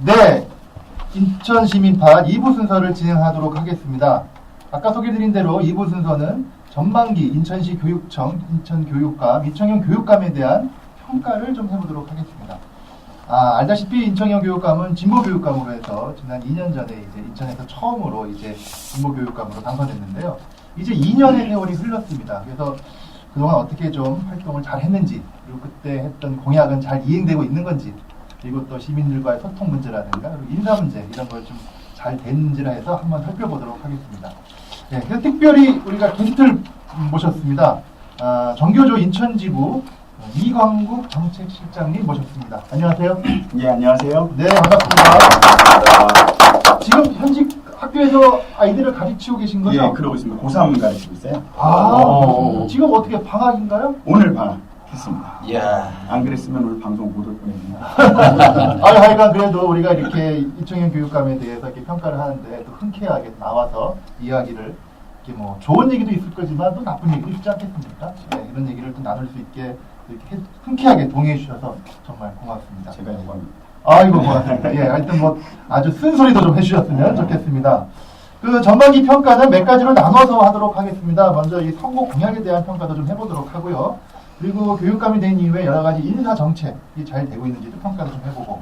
네, 인천시민판 2부 순서를 진행하도록 하겠습니다. 아까 소개드린 대로 2부 순서는 전반기 인천시 교육청, 인천교육감, 이청용 교육감에 대한 평가를 좀 해보도록 하겠습니다. 알다시피 인청용 교육감은 진보교육감으로 해서 지난 2년 전에 이제 인천에서 처음으로 이제 진보교육감으로 당선됐는데요. 이제 2년의 세월이 흘렀습니다. 그래서 그동안 어떻게 좀 활동을 잘 했는지, 그리고 그때 했던 공약은 잘 이행되고 있는 건지, 그리고 또 시민들과의 소통 문제라든가, 그리고 인사 문제, 이런 걸 좀 잘 됐는지라 해서 한번 살펴보도록 하겠습니다. 네, 그래서 특별히 우리가 게스트를 모셨습니다. 정교조 인천지부 이광국 정책실장님 모셨습니다. 안녕하세요. 예, 안녕하세요. 네, 반갑습니다. 지금 현직 학교에서 아이들을 가르치고 계신 거죠? 예, 그러고 있습니다. 고3 가르치고 있어요. 지금 어떻게 방학인가요? 오늘 방학했습니다. 이야. 안 그랬으면 오늘 방송 못 올 뻔했네요. 하여간 그래도 우리가 이렇게 이청용 교육감에 대해서 이렇게 평가를 하는데 또 흔쾌하게 나와서 이야기를 이렇게 뭐 좋은 얘기도 있을 거지만 또 나쁜 얘기도 있지 않겠습니까? 네, 이런 얘기를 또 나눌 수 있게 이렇게 흔쾌하게 동의해 주셔서 정말 고맙습니다. 제가 영광입니다. 아이고 고맙습니다. 예, 하여튼 뭐 아주 쓴소리도 좀 해주셨으면 좋겠습니다. 그 전반기 평가는 몇 가지로 나눠서 하도록 하겠습니다. 먼저 이 선거 공약에 대한 평가도 좀 해보도록 하고요. 그리고 교육감이 된 이후에 여러 가지 인사 정책이 잘 되고 있는지도 평가도 좀 해보고,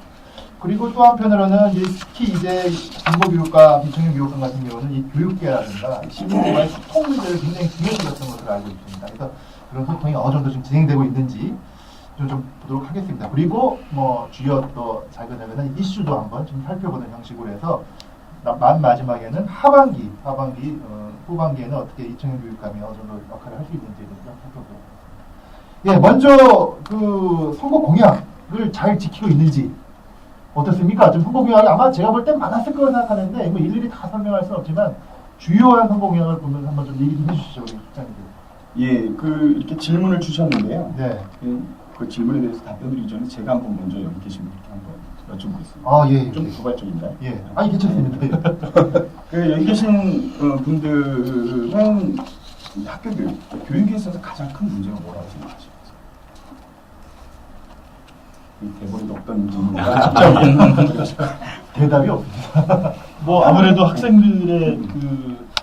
그리고 또 한편으로는 특히 이제 진보교육감, 이청용 교육감 같은 경우는 이 교육계라든가 시민들과의 소통 문제를 굉장히 중요시했던 것으로 알고 있습니다. 그래서 그런 소통이 어느 정도 좀 진행되고 있는지 좀 보도록 하겠습니다. 그리고 뭐 주요 또 작은 이슈도 한번 좀 살펴보는 형식으로 해서 만 마지막에는 하반기, 후반기에는 어떻게 이청용 교육감이 어느 정도 역할을 할 수 있는지를 좀 살펴보도록 하겠습니다. 예, 먼저 그 선거 공약을 잘 지키고 있는지 어떻습니까? 좀 선거 공약이 아마 제가 볼 땐 많았을 거라고 생각하는데 뭐 일일이 다 설명할 수는 없지만 주요한 선거 공약을 보면 한번 좀 얘기 좀 해주시죠, 우리 국장님들. 예, 이렇게 질문을 주셨는데요. 네. 그 질문에 대해서 답변드리기 전에 제가 한번 먼저 여기 계신 분께 한번 여쭤보겠습니다. 예. 좀 도발적인가요? 예. 아니, 괜찮습니다. 여기 계신 분들은 학교 교육에 있어서 가장 큰 문제가 뭐라고 생각하십니까? 대본에도 없던 질문이라 대답이 없습니다. 뭐 아무래도 학생들의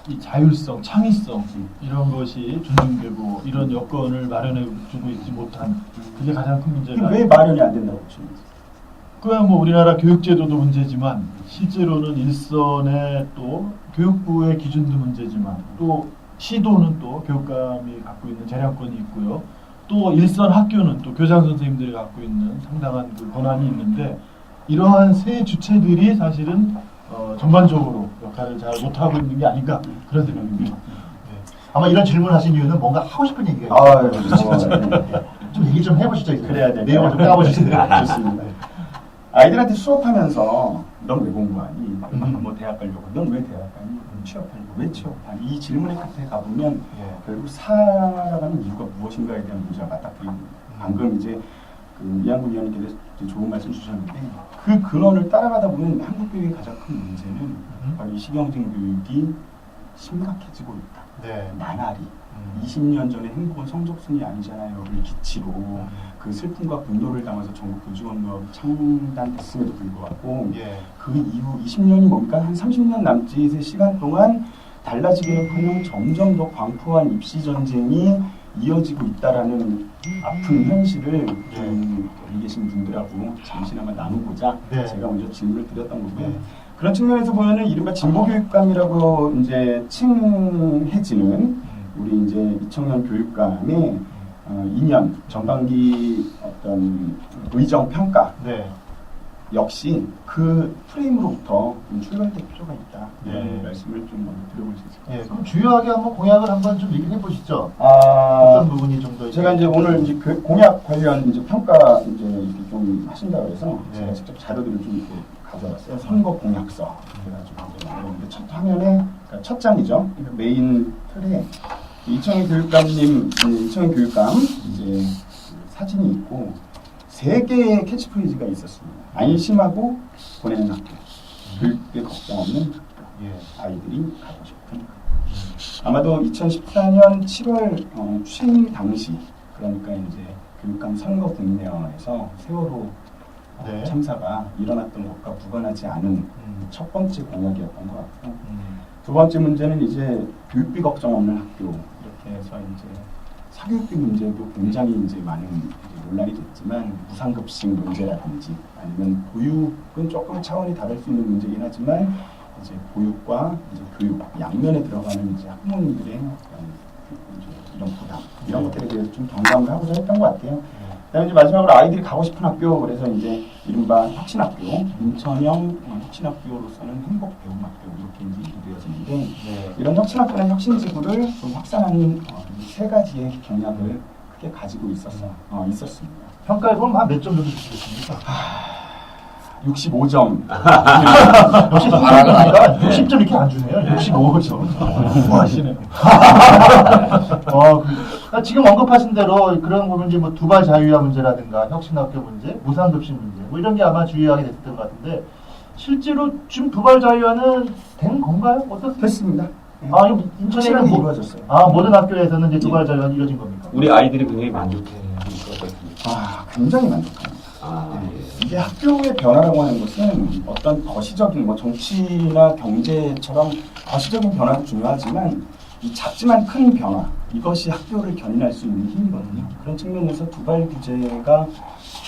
이 자율성, 창의성 이런 것이 존중되고 이런 여건을 마련해 주고 있지 못한 그게 가장 큰 문제가. 왜 마련이 안 된다고 보십니까? 그야 뭐 우리나라 교육제도도 문제지만 실제로는 일선의 또 교육부의 기준도 문제지만 또 시도는 또 교육감이 갖고 있는 재량권이 있고요. 또 일선 학교는 또 교장 선생님들이 갖고 있는 상당한 그 권한이 있는데 이러한 세 주체들이 사실은 전반적으로 역할을 잘 못하고 있는 게 아닌가 그런 생각입니다. 네. 아마 이런 질문하신 이유는 뭔가 하고 싶은 얘기가 있어요. 좀 얘기 좀 해보시죠. 그래야 돼요. 내용을 좀 까보시죠. 좋습니다. 아이들한테 수업하면서 넌 왜 공부하니? 뭐 대학 가려고. 넌 왜 대학 가니? 취업하려고. 왜 취업하니? 이 질문의 끝에 가보면 결국 살아가는 이유가 무엇인가에 대한 문제가 맞닥뜨립니다. 방금 이제 이한구 위원님께서 좋은 말씀 주셨는데 그 근원을 따라가다 보면 한국 교육의 가장 큰 문제는 바로 이 시경쟁 교육이 심각해지고 있다. 네. 나날이 20년 전에 행복은 성적순이 아니잖아요를 기치로 그 슬픔과 분노를 담아서 전국 교직원법 창단됐음에도 불구하고 그 이후 20년이 뭡니까? 한 30년 남짓의 시간 동안 달라지기는커녕 점점 더 광포한 입시 전쟁이 이어지고 있다라는 아픈 현실을 여기 계신 분들하고 잠시나마 나누고자 제가 먼저 질문을 드렸던 거고요. 그런 측면에서 보면은 이른바 진보교육감이라고 이제 칭해지는 우리 이제 이청용 교육감의 2년 전반기 어떤 의정 평가 역시 그 프레임으로부터 출발될 필요가 있다. 이런 말씀을 좀 먼저 드려볼 수 있을 것 같습니다. 그럼 주요하게 한번 공약을 한번 좀 얘기해 보시죠. 어떤 부분이 좀 더 제가 이제 오늘 이제 그 공약 관련 이제 평가 이제 이렇게 좀 하신다고 해서 제가 직접 자료들을 좀 이렇게 가져왔어요. 선거 공약서 그래가지고 이제 첫 화면에 그러니까 첫 장이죠. 그러니까 메인 틀에 이청용 교육감님, 이청용 교육감 이제 사진이 있고 3개의 캐치프레이즈가 있었습니다. 안심하고 보내는 학교, 교육에 걱정 없는 학교, 아이들이 가고 싶은 학교. 아마도 2014년 7월 취임 당시, 그러니까 이제 교육감 선거 국내화에서 세월호 네. 참사가 일어났던 것과 무관하지 않은 첫 번째 공약이었던 것 같고 두 번째 문제는 이제 교육비 걱정 없는 학교 이렇게 해서 이제 사교육비 문제도 굉장히 이제 많은 이제 논란이 됐지만 무상급식 문제라든지 아니면 보육은 조금 차원이 다를 수 있는 문제긴 하지만 이제 보육과 이제 교육 양면에 들어가는 이제 학부모님들의 이런 부담 이런 것들에 대해서 좀 경감을 하고자 했던 것 같아요. 그다음에 이제 마지막으로 아이들이 가고 싶은 학교 그래서 이제 이른바 혁신학교 인천형 혁신학교로서는 행복배움학교 이렇게 이제 이루어지는데 이런 혁신학교나 혁신지구를 좀 확산하는 세 가지의 경향을 크게 가지고 있었습니다. 평가에 보면 한 몇 점 정도 주시겠습니까? 65점. 역시 잘하는 아이가 60점 이렇게 안 주네요. 65점. 뭐 하시네요. 지금 언급하신 대로 그런 거 문제, 뭐 두발 자유화 문제라든가 혁신학교 문제, 무상급식 문제, 뭐 이런 게 아마 주의하게 됐던 것 같은데 실제로 지금 두발 자유화는 된 건가요? 어떻습니까? 됐습니다. 아, 이거 인천에는 이루어졌어요. 모든 학교에서는 이제 두발 자유화는 이루어진 겁니까? 우리 아이들이 굉장히 만족해 하는 것 같습니다. 굉장히 만족합니다. 이게 학교의 변화라고 하는 것은 어떤 거시적인 뭐 정치나 경제처럼 거시적인 변화도 중요하지만 이 작지만 큰 변화 이것이 학교를 견인할 수 있는 힘이거든요. 그런 측면에서 두발 규제가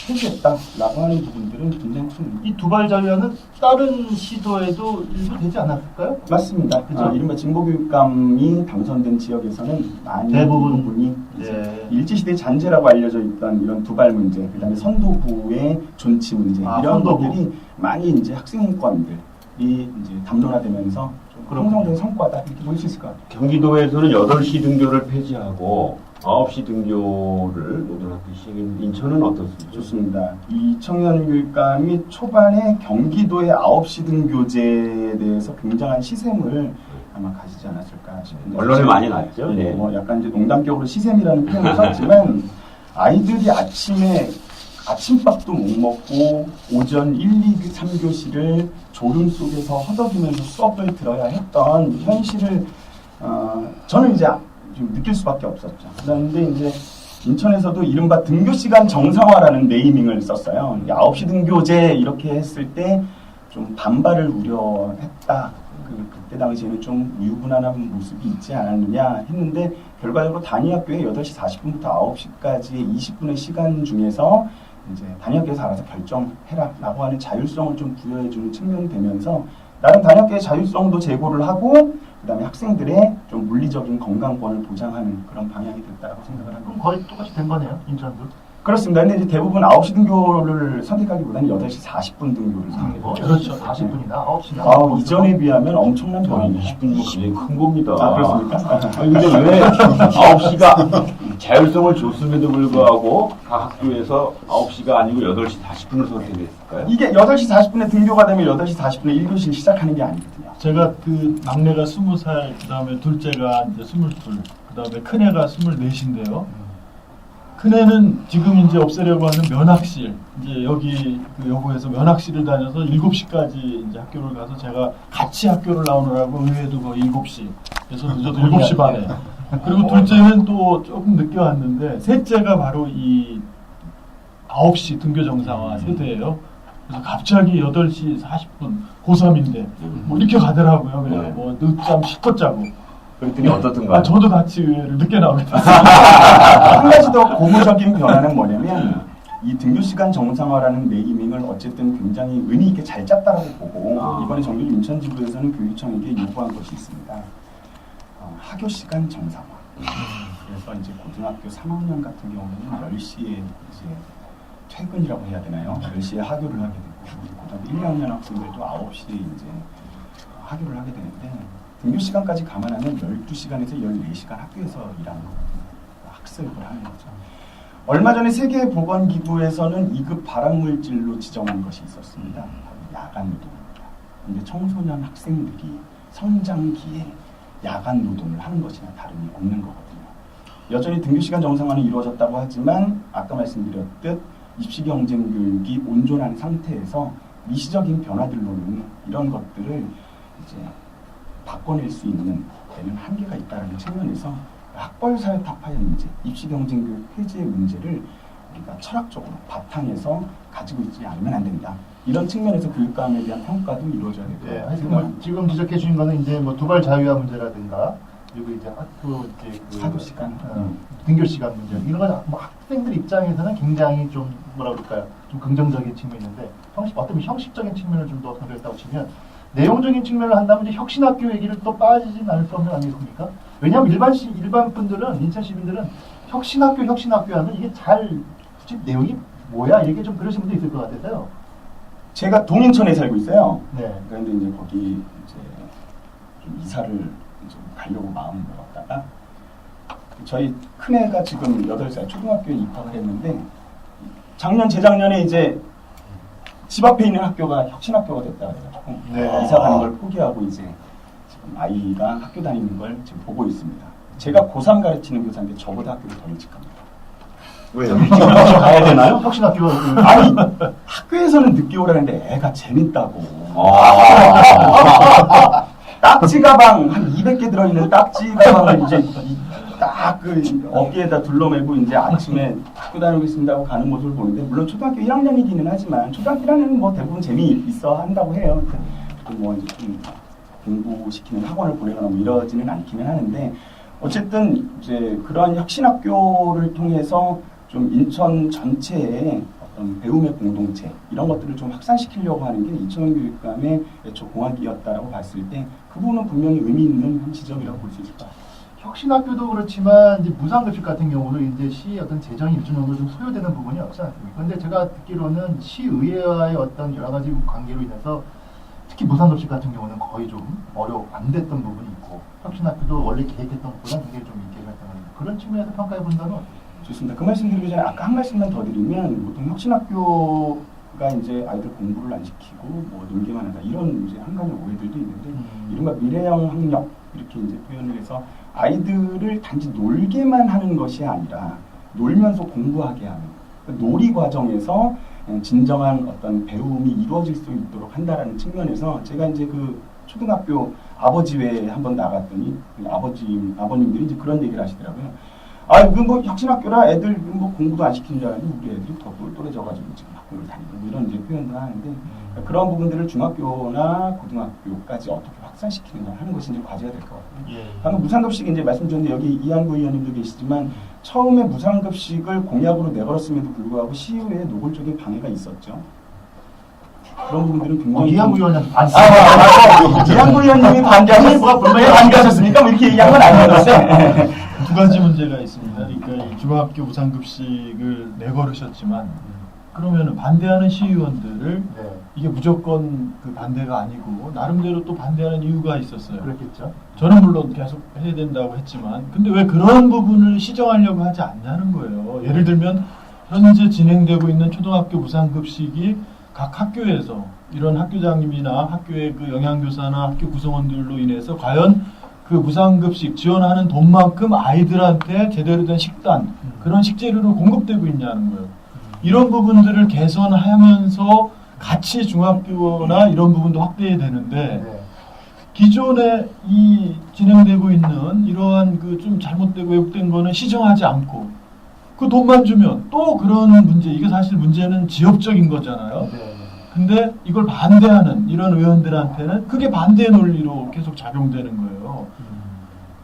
폐지했다라고 하는 부분들은 굉장히 큰. 이 두발 자유화는 다른 시도에도 일부 되지 않았을까요? 맞습니다. 그죠? 이른바 진보교육감이 당선된 지역에서는 많이 대부분. 부분이 네. 일제시대 잔재라고 알려져 있던 이런 두발 문제, 그다음에 선도부의 존치 문제 이런 선도부. 것들이 많이 이제 학생 인권들이 이제 담론화되면서 좀 형성된 성과다 이렇게 볼 수 있을 것 같아요. 경기도에서는 8시 등교를 폐지하고 9시 등교를 모든 학교 시행했는데 인천은 어떻습니까? 좋습니다. 이청년 교육감이 초반에 경기도의 9시 등교제에 대해서 굉장한 시샘을 아마 가지지 않았을까 싶은데 언론에 많이 났죠. 네. 네. 뭐 약간 이제 농담격으로 시샘이라는 표현을 썼지만 아이들이 아침에 아침밥도 못 먹고 오전 1, 2, 3교시를 졸음 속에서 허덕이면서 수업을 들어야 했던 현실을 저는 이제 좀 느낄 수밖에 없었죠. 그런데 이제 인천에서도 이른바 등교시간 정상화라는 네이밍을 썼어요. 9시 등교제 이렇게 했을 때 좀 반발을 우려했다. 그때 당시에는 좀 유부남한 모습이 있지 않았느냐 했는데 결과적으로 단위학교에 8시 40분부터 9시까지의 20분의 시간 중에서 이제 단위학교에서 알아서 결정해라라고 하는 자율성을 좀 부여해주는 측면이 되면서 나름 단위학교의 자율성도 제고를 하고 그다음에 학생들의 좀 물리적인 건강권을 보장하는 그런 방향이 됐다라고 생각을 그럼 합니다. 거의 똑같이 된 거네요, 인천도. 그렇습니다. 근데 이제 대부분 9시 등교를 선택하기보다는 8시 40분 등교를 선택해요. 그렇죠. 40분이나 9시나. 이전에 비하면 엄청난 변화입니다. 20분이면 굉장히 큰 겁니다. 그렇습니까? 근데 왜 9시가 자율성을 줬음에도 불구하고 각 학교에서 9시가 아니고 8시 40분을 선택했을까요? 이게 8시 40분에 등교가 되면 8시 40분에 1교시를 시작하는 게 아니거든요. 제가 그 막내가 20살, 그다음에 둘째가 이제 22, 그다음에 큰애가 24인데요. 큰애는 지금 이제 없애려고 하는 면학실, 이제 여기 그 여고에서 면학실을 다녀서 7시까지 이제 학교를 가서 제가 같이 학교를 나오느라고 의외도 거의 7시. 그래서 늦어도 7시 반에. 그리고 둘째는 또 조금 늦게 왔는데 셋째가 바로 이 9시 등교 정상화 세대예요. 그래서 갑자기 8시 40분 고3인데 뭐 이렇게 가더라고요. 그냥 뭐 늦잠 실컷 자고. 그랬더니 어떻든가. 저도 같이 늦게 나오게 됐어요. 한 가지 더 고무적인 변화는 뭐냐면 이 등교시간 정상화라는 네이밍을 어쨌든 굉장히 의미 있게 잘 짰다라고 보고 이번에 정규 인천지구에서는 교육청에게 요구한 것이 있습니다. 하교시간 정상화. 그래서 이제 고등학교 3학년 같은 경우는 10시에 이제 퇴근이라고 해야 되나요? 10시에 하교를 하게 되고 고등학교 1, 2학년 학생들도 9시에 이제 하교를 하게 되는데 등교 시간까지 감안하면 12시간에서 14시간 학교에서 일하는 학습을 하는 거죠. 얼마 전에 세계보건기구에서는 2급 발암물질로 지정한 것이 있었습니다. 야간 노동입니다. 근데 청소년 학생들이 성장기에 야간 노동을 하는 것이나 다름이 없는 거거든요. 여전히 등교시간 정상화는 이루어졌다고 하지만 아까 말씀드렸듯 입시 경쟁 교육이 온전한 상태에서 미시적인 변화들로는 이런 것들을 이제 바꿔낼 수 있는 데는 한계가 있다는 측면에서 학벌 사회 타파의 문제, 입시 경쟁 교육 폐지의 문제를 그러니까 철학적으로 바탕에서 가지고 있지 않으면 안 된다. 이런 측면에서 교육감에 대한 평가도 이루어져야 네, 되고. 하여튼 뭐 지금 지적해 주신 거는 이제 뭐 두발 자유화 문제라든가 그리고 이제 학교 이제 그 사교 시간, 등교 시간 문제 이런 건뭐 학생들 입장에서는 굉장히 좀 뭐라 그럴까요? 좀 긍정적인 측면인데 어떤 형식적인 측면을 좀 더 강조했다고 치면 내용적인 측면을 한다면 이제 혁신학교 얘기를 또 빠지진 않을 수 없는 거 아니겠습니까? 왜냐하면 일반 분들은 인천 시민들은 혁신학교 하면 이게 잘 굳이 내용이 뭐야 이렇게 좀 그러신 분도 있을 것 같아서요. 제가 동인천에 살고 있어요. 네. 그런데 이제 거기 이제 좀 이사를 좀 가려고 마음을 먹었다가 저희 큰애가 지금 8살 초등학교에 입학을 했는데 작년 재작년에 이제 집 앞에 있는 학교가 혁신학교가 됐다 그래가지고 네. 이사 가는 걸 포기하고 이제 지금 아이가 학교 다니는 걸 지금 보고 있습니다. 제가 고3 가르치는 교사인데 저보다 학교를 더 일찍 갑니다. 왜요? 가야 되나요? 혁신학교 아니 학교에서는 늦게 오라는데 애가 재밌다고. 딱지 가방 한 200개 들어있는 딱지 가방을 이제 딱 그 어깨에다 둘러매고 이제 아침에 학교 다니겠습니다 하고 가는 모습을 보는데 물론 초등학교 1학년이기는 하지만 초등학교 1학년은 뭐 대부분 재미있어 한다고 해요. 뭐 이제 좀 공부시키는 학원을 보내거나 뭐 이러지는 않기는 하는데 어쨌든 이제 그러한 혁신학교를 통해서 좀 인천 전체에 어떤 배움의 공동체 이런 것들을 좀 확산시키려고 하는 게 인천 교육감의 애초 공약이었다라고 봤을 때 그 부분은 분명히 의미 있는 한 지점이라고 볼 수 있을 것 같아요. 혁신학교도 그렇지만 이제 무상급식 같은 경우는 이제 시 어떤 재정이 일정 정도 좀 소요되는 부분이 없지 않습니까? 그런데 제가 듣기로는 시의회와의 어떤 여러 가지 관계로 인해서 특히 무상급식 같은 경우는 거의 좀 안 됐던 부분이 있고 혁신학교도 원래 계획했던 것보다 굉장히 좀 인기가 있다는 그런 측면에서 평가해 본다면 어때요? 좋습니다. 그 말씀 드리기 전에 아까 한 말씀만 더 드리면 보통 혁신학교가 이제 아이들 공부를 안 시키고 뭐 놀기만 한다 이런 이제 한 가지 오해들도 있는데 이른바 미래형 학력 이렇게 이제 표현을 해서 아이들을 단지 놀게만 하는 것이 아니라 놀면서 공부하게 하는 놀이 과정에서 진정한 어떤 배움이 이루어질 수 있도록 한다라는 측면에서 제가 이제 그 초등학교 아버지회에 한번 나갔더니 아버님들이 이제 그런 얘기를 하시더라고요. 그 뭐 혁신학교라 애들 뭐 공부도 안 시키는 줄 알았는데 우리 애들이 더 똘똘해져가지고 지금 학교를 다니고 뭐 이런 이제 표현도 하는데 그런 부분들을 중학교나 고등학교까지 어떻게 확산시키느냐 하는 것이 이제 과제가 될 것 같아요. 방금 무상급식 이제 말씀 주셨는데 여기 이한구 의원님도 계시지만 처음에 무상급식을 공약으로 내걸었음에도 불구하고 시의회에 노골적인 방해가 있었죠. 그런 부분들은 굉장히 이한구 의원님 이한구 의원님이 반대하셨습니까? 왜 반대하셨습니까? 뭐 이렇게 얘기한 건 아니었는데 두 가지 문제가 있습니다. 그러니까 이 중학교 무상급식을 내걸으셨지만 그러면 반대하는 시의원들을 이게 무조건 그 반대가 아니고 나름대로 또 반대하는 이유가 있었어요. 그렇겠죠. 저는 물론 계속 해야 된다고 했지만 근데 왜 그런 부분을 시정하려고 하지 않냐는 거예요. 예를 들면 현재 진행되고 있는 초등학교 무상급식이 각 학교에서 이런 학교장님이나 학교의 그 영양교사나 학교 구성원들로 인해서 과연 그 무상급식 지원하는 돈만큼 아이들한테 제대로 된 식단 그런 식재료를 공급되고 있냐는 거예요. 이런 부분들을 개선하면서 같이 중학교나 이런 부분도 확대해야 되는데 기존에 이 진행되고 있는 이러한 그 좀 잘못되고 왜곡된 거는 시정하지 않고 그 돈만 주면 또 그런 문제 이게 사실 문제는 지역적인 거잖아요. 근데 이걸 반대하는 이런 의원들한테는 그게 반대 논리로 계속 작용되는 거예요.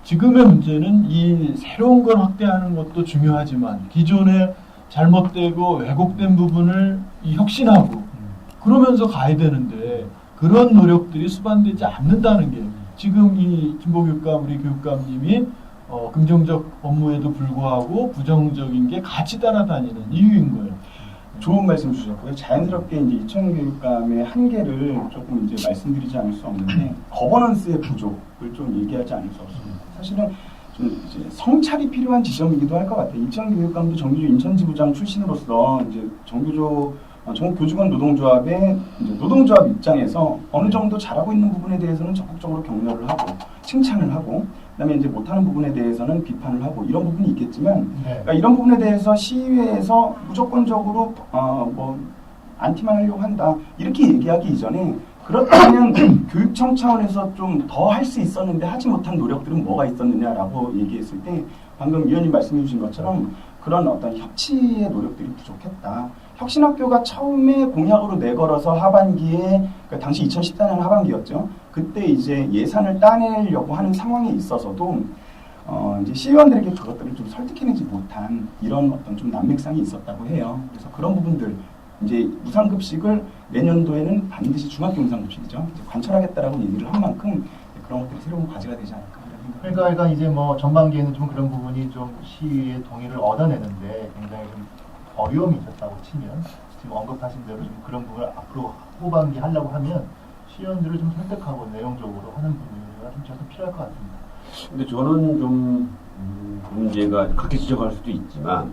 지금의 문제는 이 새로운 걸 확대하는 것도 중요하지만 기존에 잘못되고 왜곡된 부분을 혁신하고 그러면서 가야 되는데 그런 노력들이 수반되지 않는다는 게 지금 이 진보교육감 우리 교육감님이 긍정적 업무에도 불구하고 부정적인 게 같이 따라다니는 이유인 거예요. 좋은 말씀 주셨고요. 자연스럽게 이제 이천 교육감의 한계를 조금 이제 말씀드리지 않을 수 없는데 거버넌스의 부족을 좀 얘기하지 않을 수 없습니다. 사실은 좀 이제 성찰이 필요한 지점이기도 할 것 같아요. 이천 교육감도 정규조 인천지부장 출신으로서 이제 전국교직원 노동조합의 이제 노동조합 입장에서 어느 정도 잘하고 있는 부분에 대해서는 적극적으로 격려를 하고 칭찬을 하고 그다음에 이제 못하는 부분에 대해서는 비판을 하고 이런 부분이 있겠지만 그러니까 이런 부분에 대해서 시의회에서 무조건적으로 뭐 안티만 하려고 한다 이렇게 얘기하기 이전에 그렇다면 교육청 차원에서 좀 더 할 수 있었는데 하지 못한 노력들은 뭐가 있었느냐라고 얘기했을 때 방금 위원님 말씀해 주신 것처럼 그런 어떤 협치의 노력들이 부족했다. 혁신학교가 처음에 공약으로 내걸어서 하반기에 그 당시 2014년 하반기였죠. 그때 이제 예산을 따내려고 하는 상황에 있어서도 이제 시의원들에게 그것들을 좀 설득해내지 못한 이런 어떤 좀 난맥상이 있었다고 해요. 그래서 그런 부분들 이제 무상급식을 내년도에는 반드시 중학교 무상급식이죠. 이제 관철하겠다라고 얘기를 한 만큼 그런 것들이 새로운 과제가 되지 않을까 이런 생각이 그러니까 이제 뭐 전반기에는 좀 그런 부분이 좀 시의 동의를 얻어내는데 굉장히 좀 어려움이 있었다고 치면 지금 언급하신 대로 좀 그런 부분을 앞으로 후반기 하려고 하면 시의원들을 좀 설득하고 내용적으로 하는 부분이 좀 저도 필요할 것 같습니다. 근데 저는 좀 문제가 그렇게 지적할 수도 있지만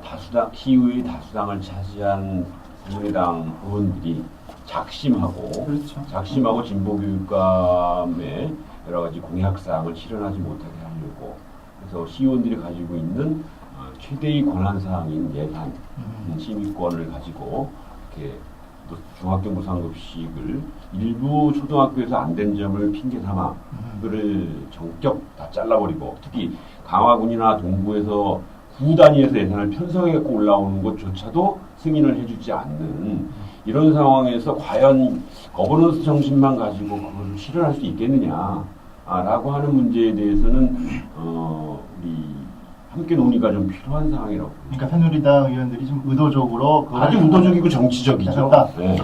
다수당 시의회 다수당을 차지한 새누리당 의원들이 작심하고 그렇죠. 작심하고 진보교육감의 여러 가지 공약사항을 실현하지 못하게 하려고 그래서 시의원들이 가지고 있는 최대의 권한사항인 예산 심의권을 가지고 이렇게 또 중학교 무상급식을 일부 초등학교에서 안 된 점을 핑계 삼아 그를 전격 다 잘라버리고 특히 강화군이나 동부에서 구 단위에서 예산을 편성해 갖고 올라오는 것조차도 승인을 해주지 않는 이런 상황에서 과연 거버넌스 정신만 가지고 그걸 실현할 수 있겠느냐라고 하는 문제에 대해서는 우리 함께 논의가 좀 필요한 상황이라고. 그러니까 새누리당 의원들이 좀 의도적으로 아주 의도적이고 정치적이죠. 네.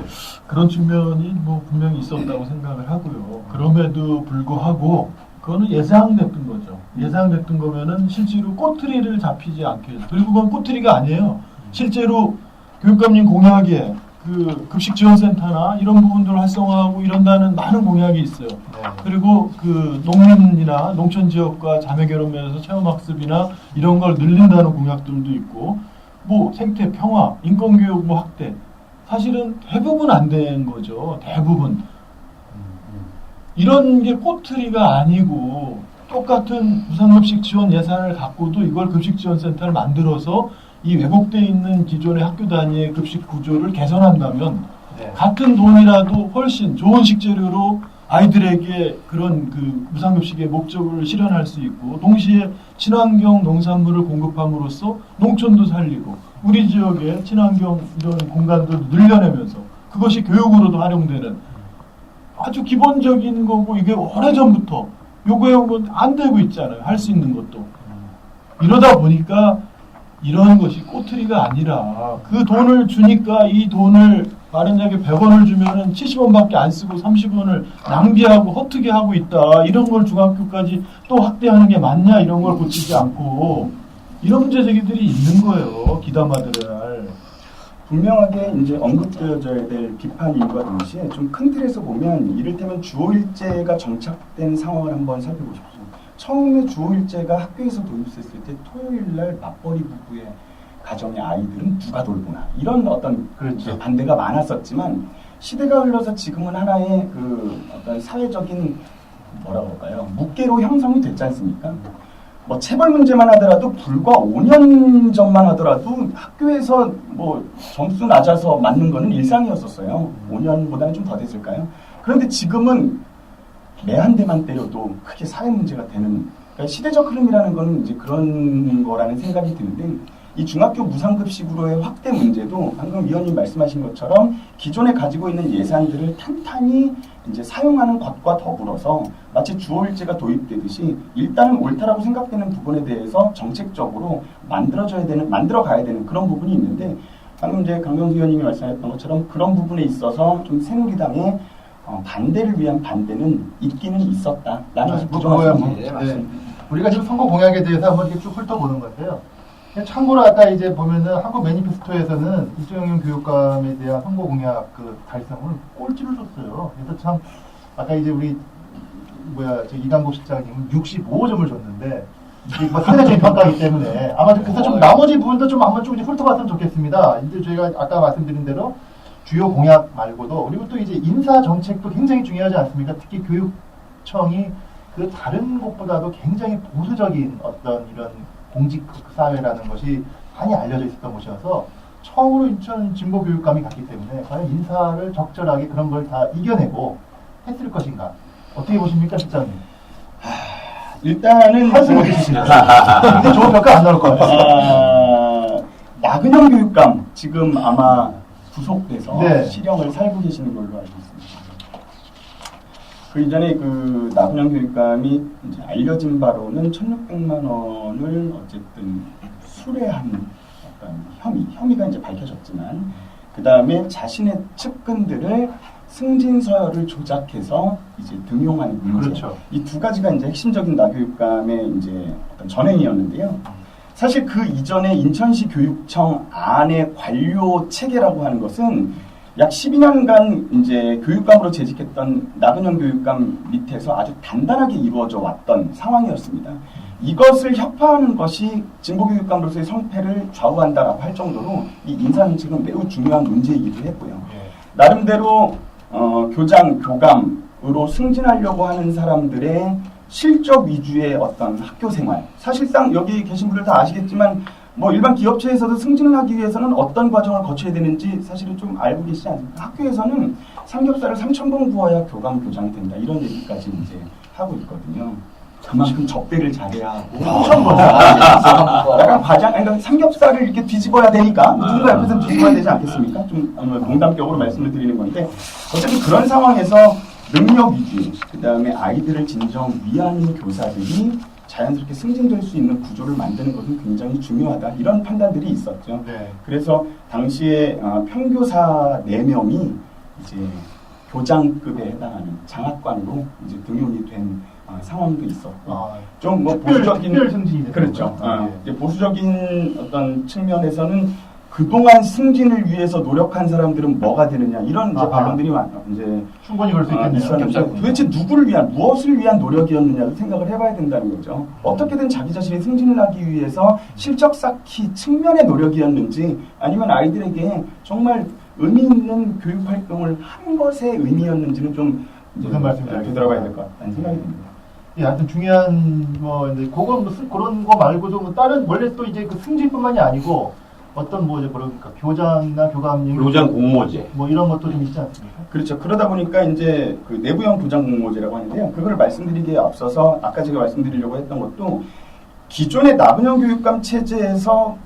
그런 측면이 뭐 분명히 있었다고 생각을 하고요. 그럼에도 불구하고 그거는 예상됐던 거죠. 예상됐던 거면은 실제로 꼬투리를 잡히지 않게 해서 그리고 그건 꼬투리가 아니에요. 실제로 교육감님 공약에 그 급식지원센터나 이런 부분들을 활성화하고 이런다는 많은 공약이 있어요. 네. 그리고 그 농민이나 농촌 지역과 자매결합면에서 체험학습이나 이런 걸 늘린다는 공약들도 있고 뭐 생태 평화, 인권교육 뭐 확대 사실은 대부분 안 된 거죠. 대부분. 이런 게 꼬투리가 아니고 똑같은 무상급식 지원 예산을 갖고도 이걸 급식지원센터를 만들어서 이 왜곡되어 있는 기존의 학교 단위의 급식 구조를 개선한다면 네. 같은 돈이라도 훨씬 좋은 식재료로 아이들에게 그런 그 무상급식의 목적을 실현할 수 있고 동시에 친환경 농산물을 공급함으로써 농촌도 살리고 우리 지역의 친환경 이런 공간도 늘려내면서 그것이 교육으로도 활용되는 아주 기본적인 거고 이게 오래전부터 요구해오면 안 되고 있잖아요. 할 수 있는 것도. 이러다 보니까 이런 것이 꼬투리가 아니라 그 돈을 주니까 이 돈을 마련하게 100원을 주면은 70원밖에 안 쓰고 30원을 낭비하고 허투기 하고 있다. 이런 걸 중학교까지 또 확대하는 게 맞냐 이런 걸 고치지 않고 이런 문제 제기들이 있는 거예요. 기담아들을. 분명하게 이제 언급되어져야 될 비판임과 동시에 좀 큰 틀에서 보면 이를테면 주호일제가 정착된 상황을 한번 살펴보십시오. 처음에 주호일제가 학교에서 도입됐을 때 토요일날 맞벌이 부부의 가정의 아이들은 누가 돌보나 이런 어떤 그렇죠. 반대가 많았었지만 시대가 흘러서 지금은 하나의 그 어떤 사회적인 뭐라고 할까요? 묵계로 형성이 됐지 않습니까? 뭐 체벌 문제만 하더라도 불과 5년 전만 하더라도 학교에서 뭐 점수 낮아서 맞는 거는 일상이었었어요. 5년보다는 좀 더 됐을까요? 그런데 지금은 매 한 대만 때려도 크게 사회 문제가 되는 그러니까 시대적 흐름이라는 거는 이제 그런 거라는 생각이 드는데 이 중학교 무상급식으로의 확대 문제도 방금 위원님 말씀하신 것처럼 기존에 가지고 있는 예산들을 탄탄히 이제 사용하는 것과 더불어서 마치 주호일제가 도입되듯이 일단은 옳다라고 생각되는 부분에 대해서 정책적으로 만들어 가야 되는 그런 부분이 있는데 방금 이제 강병수 위원님이 말씀하셨던 것처럼 그런 부분에 있어서 좀 새누리당의 반대를 위한 반대는 있기는 있었다라는 것이 부정하시는 게 맞습니다. 우리가 지금 선거 공약에 대해서 한번 이렇게 쭉 훑어보는 건데요. 참고로 아까 이제 보면은 한국 매니페스토에서는 이정영 교육감에 대한 선거 공약 그 달성을 꼴찌를 줬어요. 그래서 참 아까 이제 우리 이강국 실장님은 65점을 줬는데 이게 뭐 상대적인 평가이기 때문에 아마 그래서 좀 나머지 부분도 좀 한번 좀 이제 훑어봤으면 좋겠습니다. 이제 저희가 아까 말씀드린 대로 주요 공약 말고도 그리고 또 이제 인사 정책도 굉장히 중요하지 않습니까? 특히 교육청이 그 다른 곳보다도 굉장히 보수적인 어떤 이런 공직 사회라는 것이 많이 알려져 있었던 곳이어서 처음으로 인천 진보 교육감이 갔기 때문에 과연 인사를 적절하게 그런 걸 다 이겨내고 했을 것인가? 어떻게 보십니까, 실장님? 일단은 한숨 드시시네요. 근데 좋은 평가 안 나올 것 같아요. 나근영 교육감 지금 아마 구속돼서 네. 실형을 살고 계시는 걸로 알고 있습니다. 그 이전에 그 나근영 교육감이 이제 알려진 바로는 1,600만 원을 어쨌든 수뢰한 어떤 혐의가 이제 밝혀졌지만 그 다음에 자신의 측근들을 승진 서열을 조작해서 이제 등용하는 문제. 그렇죠. 이 두 가지가 이제 핵심적인 나교육감의 이제 어떤 전행이었는데요. 사실 그 이전에 인천시 교육청 안의 관료 체계라고 하는 것은 약 12년간 이제 교육감으로 재직했던 나근영 교육감 밑에서 아주 단단하게 이루어져 왔던 상황이었습니다. 이것을 협파하는 것이 진보교육감으로서의 성패를 좌우한다라고 할 정도로 이 인사정책은 매우 중요한 문제이기도 했고요. 나름대로 교장, 교감으로 승진하려고 하는 사람들의 실적 위주의 어떤 학교 생활. 사실상 여기 계신 분들 다 아시겠지만 뭐 일반 기업체에서도 승진을 하기 위해서는 어떤 과정을 거쳐야 되는지 사실은 좀 알고 계시지 않습니까? 학교에서는 삼겹살을 3,000번 구워야 교감, 교장이 된다. 이런 얘기까지 이제 하고 있거든요. 그만큼 접대를 잘해야 하고. 3,000번. 약간 과장, 그러니까 삼겹살을 이렇게 뒤집어야 되니까 누군가 옆에서 뒤집어야 되지 않겠습니까? 좀 농담격으로 말씀을 드리는 건데 어쨌든 그런 상황에서 능력 위주, 그 다음에 아이들을 진정 위하는 교사들이 자연스럽게 승진될 수 있는 구조를 만드는 것은 굉장히 중요하다. 이런 판단들이 있었죠. 네. 그래서 당시에 평교사 4명이 이제 교장급에 해당하는 장학관으로 이제 등용이 된 상황도 있었고, 좀 뭐 보수적인 특별 승진이 그렇죠. 네. 이제 보수적인 어떤 측면에서는 그동안 승진을 위해서 노력한 사람들은 뭐가 되느냐 이런 이제 반론들이 이제 충분히 그럴 수 있겠네요. 있었는데 도대체 누구를 위한 무엇을 위한 노력이었느냐를 생각을 해봐야 된다는 거죠. 어떻게든 자기 자신이 승진을 하기 위해서 실적 쌓기 측면의 노력이었는지 아니면 아이들에게 정말 의미 있는 교육 활동을 하는 것의 의미였는지는 좀 무슨 말씀인지 되돌아봐야 될 것 같다는 생각이 듭니다. 예, 하여튼 중요한 뭐 이제 그건 무슨 그런 거 말고도 뭐 다른 원래 또 이제 그 승진뿐만이 아니고 어떤 뭐 이제 그러니까 교장이나 교감님 교장 공모제 뭐 이런 것도 좀 있지 않습니까? 그렇죠. 그러다 보니까 이제 그 내부형 교장 공모제라고 하는데요. 그걸 말씀드리기에 앞서서 아까 제가 말씀드리려고 했던 것도 기존의 나근영 교육감 체제에서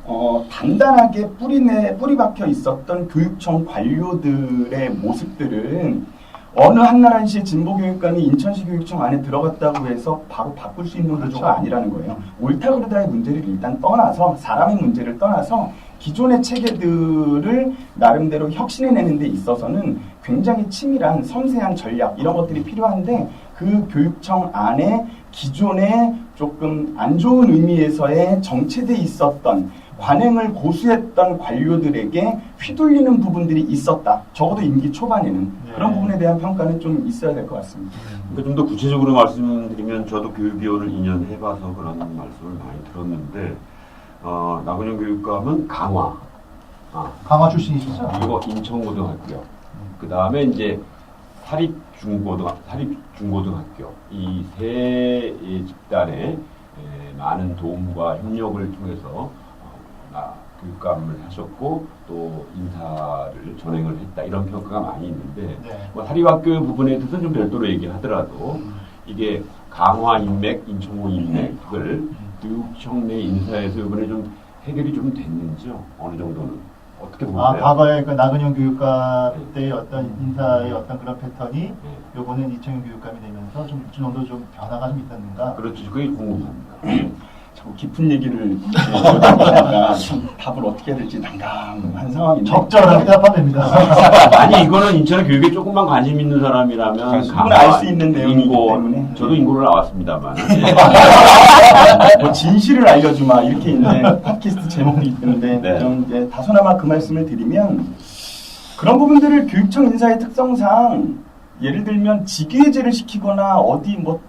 단단하게 뿌리 박혀 있었던 교육청 관료들의 모습들은 어느 한나라시의 진보교육감이 인천시 교육청 안에 들어갔다고 해서 바로 바꿀 수 있는 구조가 아니라는 거예요. 옳다 그르다의 문제를 일단 떠나서 사람의 문제를 떠나서 기존의 체계들을 나름대로 혁신해내는 데 있어서는 굉장히 치밀한 섬세한 전략 이런 것들이 필요한데 그 교육청 안에 기존에 조금 안 좋은 의미에서의 정체돼 있었던 관행을 고수했던 관료들에게 휘둘리는 부분들이 있었다. 적어도 임기 초반에는 그런 부분에 대한 평가는 좀 있어야 될 것 같습니다. 그러니까 좀 더 구체적으로 말씀드리면 저도 교육위원을 2년 해봐서 그런 말씀을 많이 들었는데 나근영 교육감은 강화 강화 출신이시죠? 그리고 인천고등학교 그 다음에 이제 사립중고등학교 이 세 집단의 많은 도움과 협력을 통해서 교육감을 하셨고 또 인사를 전행을 했다 이런 평가가 많이 있는데 뭐 사립학교 부분에 대해서 좀 별도로 얘기하더라도 이게 강화 인맥, 인천고 인맥을 교육청 내 인사에서 이번에 좀 해결이 좀 됐는지요? 어느 정도는 어떻게 보세요? 과거에 그 나근영 교육감 때의 어떤 인사의 어떤 그런 패턴이 요번엔 이청용 교육감이 되면서 좀 정도 좀 변화가 좀 있었는가? 그렇죠. 그게 궁금합니다. 자꾸 깊은 얘기를 하다가 답을 어떻게 해야 될지 난감한 상황인데 적절하게 대답하면 됩니다. 아니 이거는 인천의 교육에 조금만 관심 있는 사람이라면 충분히 알 수 있는 내용이기 때문에 저도 인고를 나왔습니다만 뭐 진실을 알려주마 이렇게 이제 팟캐스트 제목이 있는데 좀 이제 다소나마 그 말씀을 드리면 그런 부분들을 교육청 인사의 특성상 예를 들면 직위해제를 시키거나 어디 뭐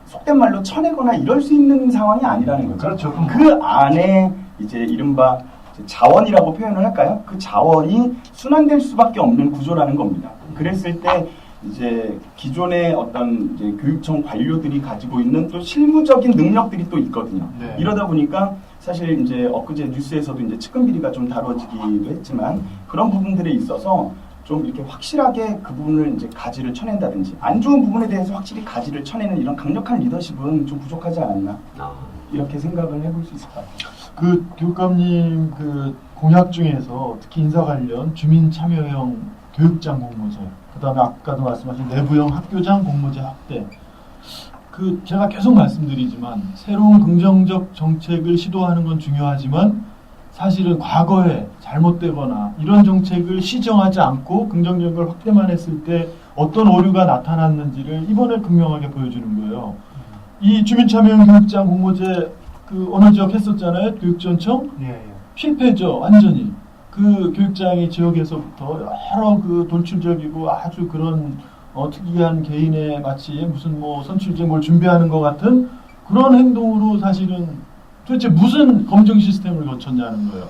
속된 말로 쳐내거나 이럴 수 있는 상황이 아니라는 거죠. 그렇죠. 그 안에 이제 이른바 자원이라고 표현을 할까요? 그 자원이 순환될 수밖에 없는 구조라는 겁니다. 그랬을 때 이제 기존의 어떤 이제 교육청 관료들이 가지고 있는 또 실무적인 능력들이 또 있거든요. 네. 이러다 보니까 사실 이제 엊그제 뉴스에서도 이제 측근 비리가 좀 다뤄지기도 했지만 그런 부분들에 있어서 좀 이렇게 확실하게 그 부분을 이제 가지를 쳐낸다든지 안 좋은 부분에 대해서 확실히 가지를 쳐내는 이런 강력한 리더십은 좀 부족하지 않았나 이렇게 생각을 해볼 수 있을 것 같아요. 그 교육감님 그 공약 중에서 특히 인사 관련 주민 참여형 교육장 공모제, 그다음에 아까도 말씀하신 내부형 학교장 공모제 확대. 그 제가 계속 말씀드리지만 새로운 긍정적 정책을 시도하는 건 중요하지만 사실은 과거에 잘못되거나 이런 정책을 시정하지 않고 긍정적을 확대만 했을 때 어떤 오류가 나타났는지를 이번에 극명하게 보여주는 거예요. 이 주민참여형 교육장 공모제 그 어느 지역 했었잖아요. 교육전청 실패죠. 완전히. 그 교육장이 지역에서부터 여러 그 돌출적이고 아주 그런 특이한 개인의 마치 무슨 뭐 선출제 뭘 준비하는 것 같은 그런 행동으로 사실은 도대체 무슨 검증 시스템을 거쳤냐는 거예요.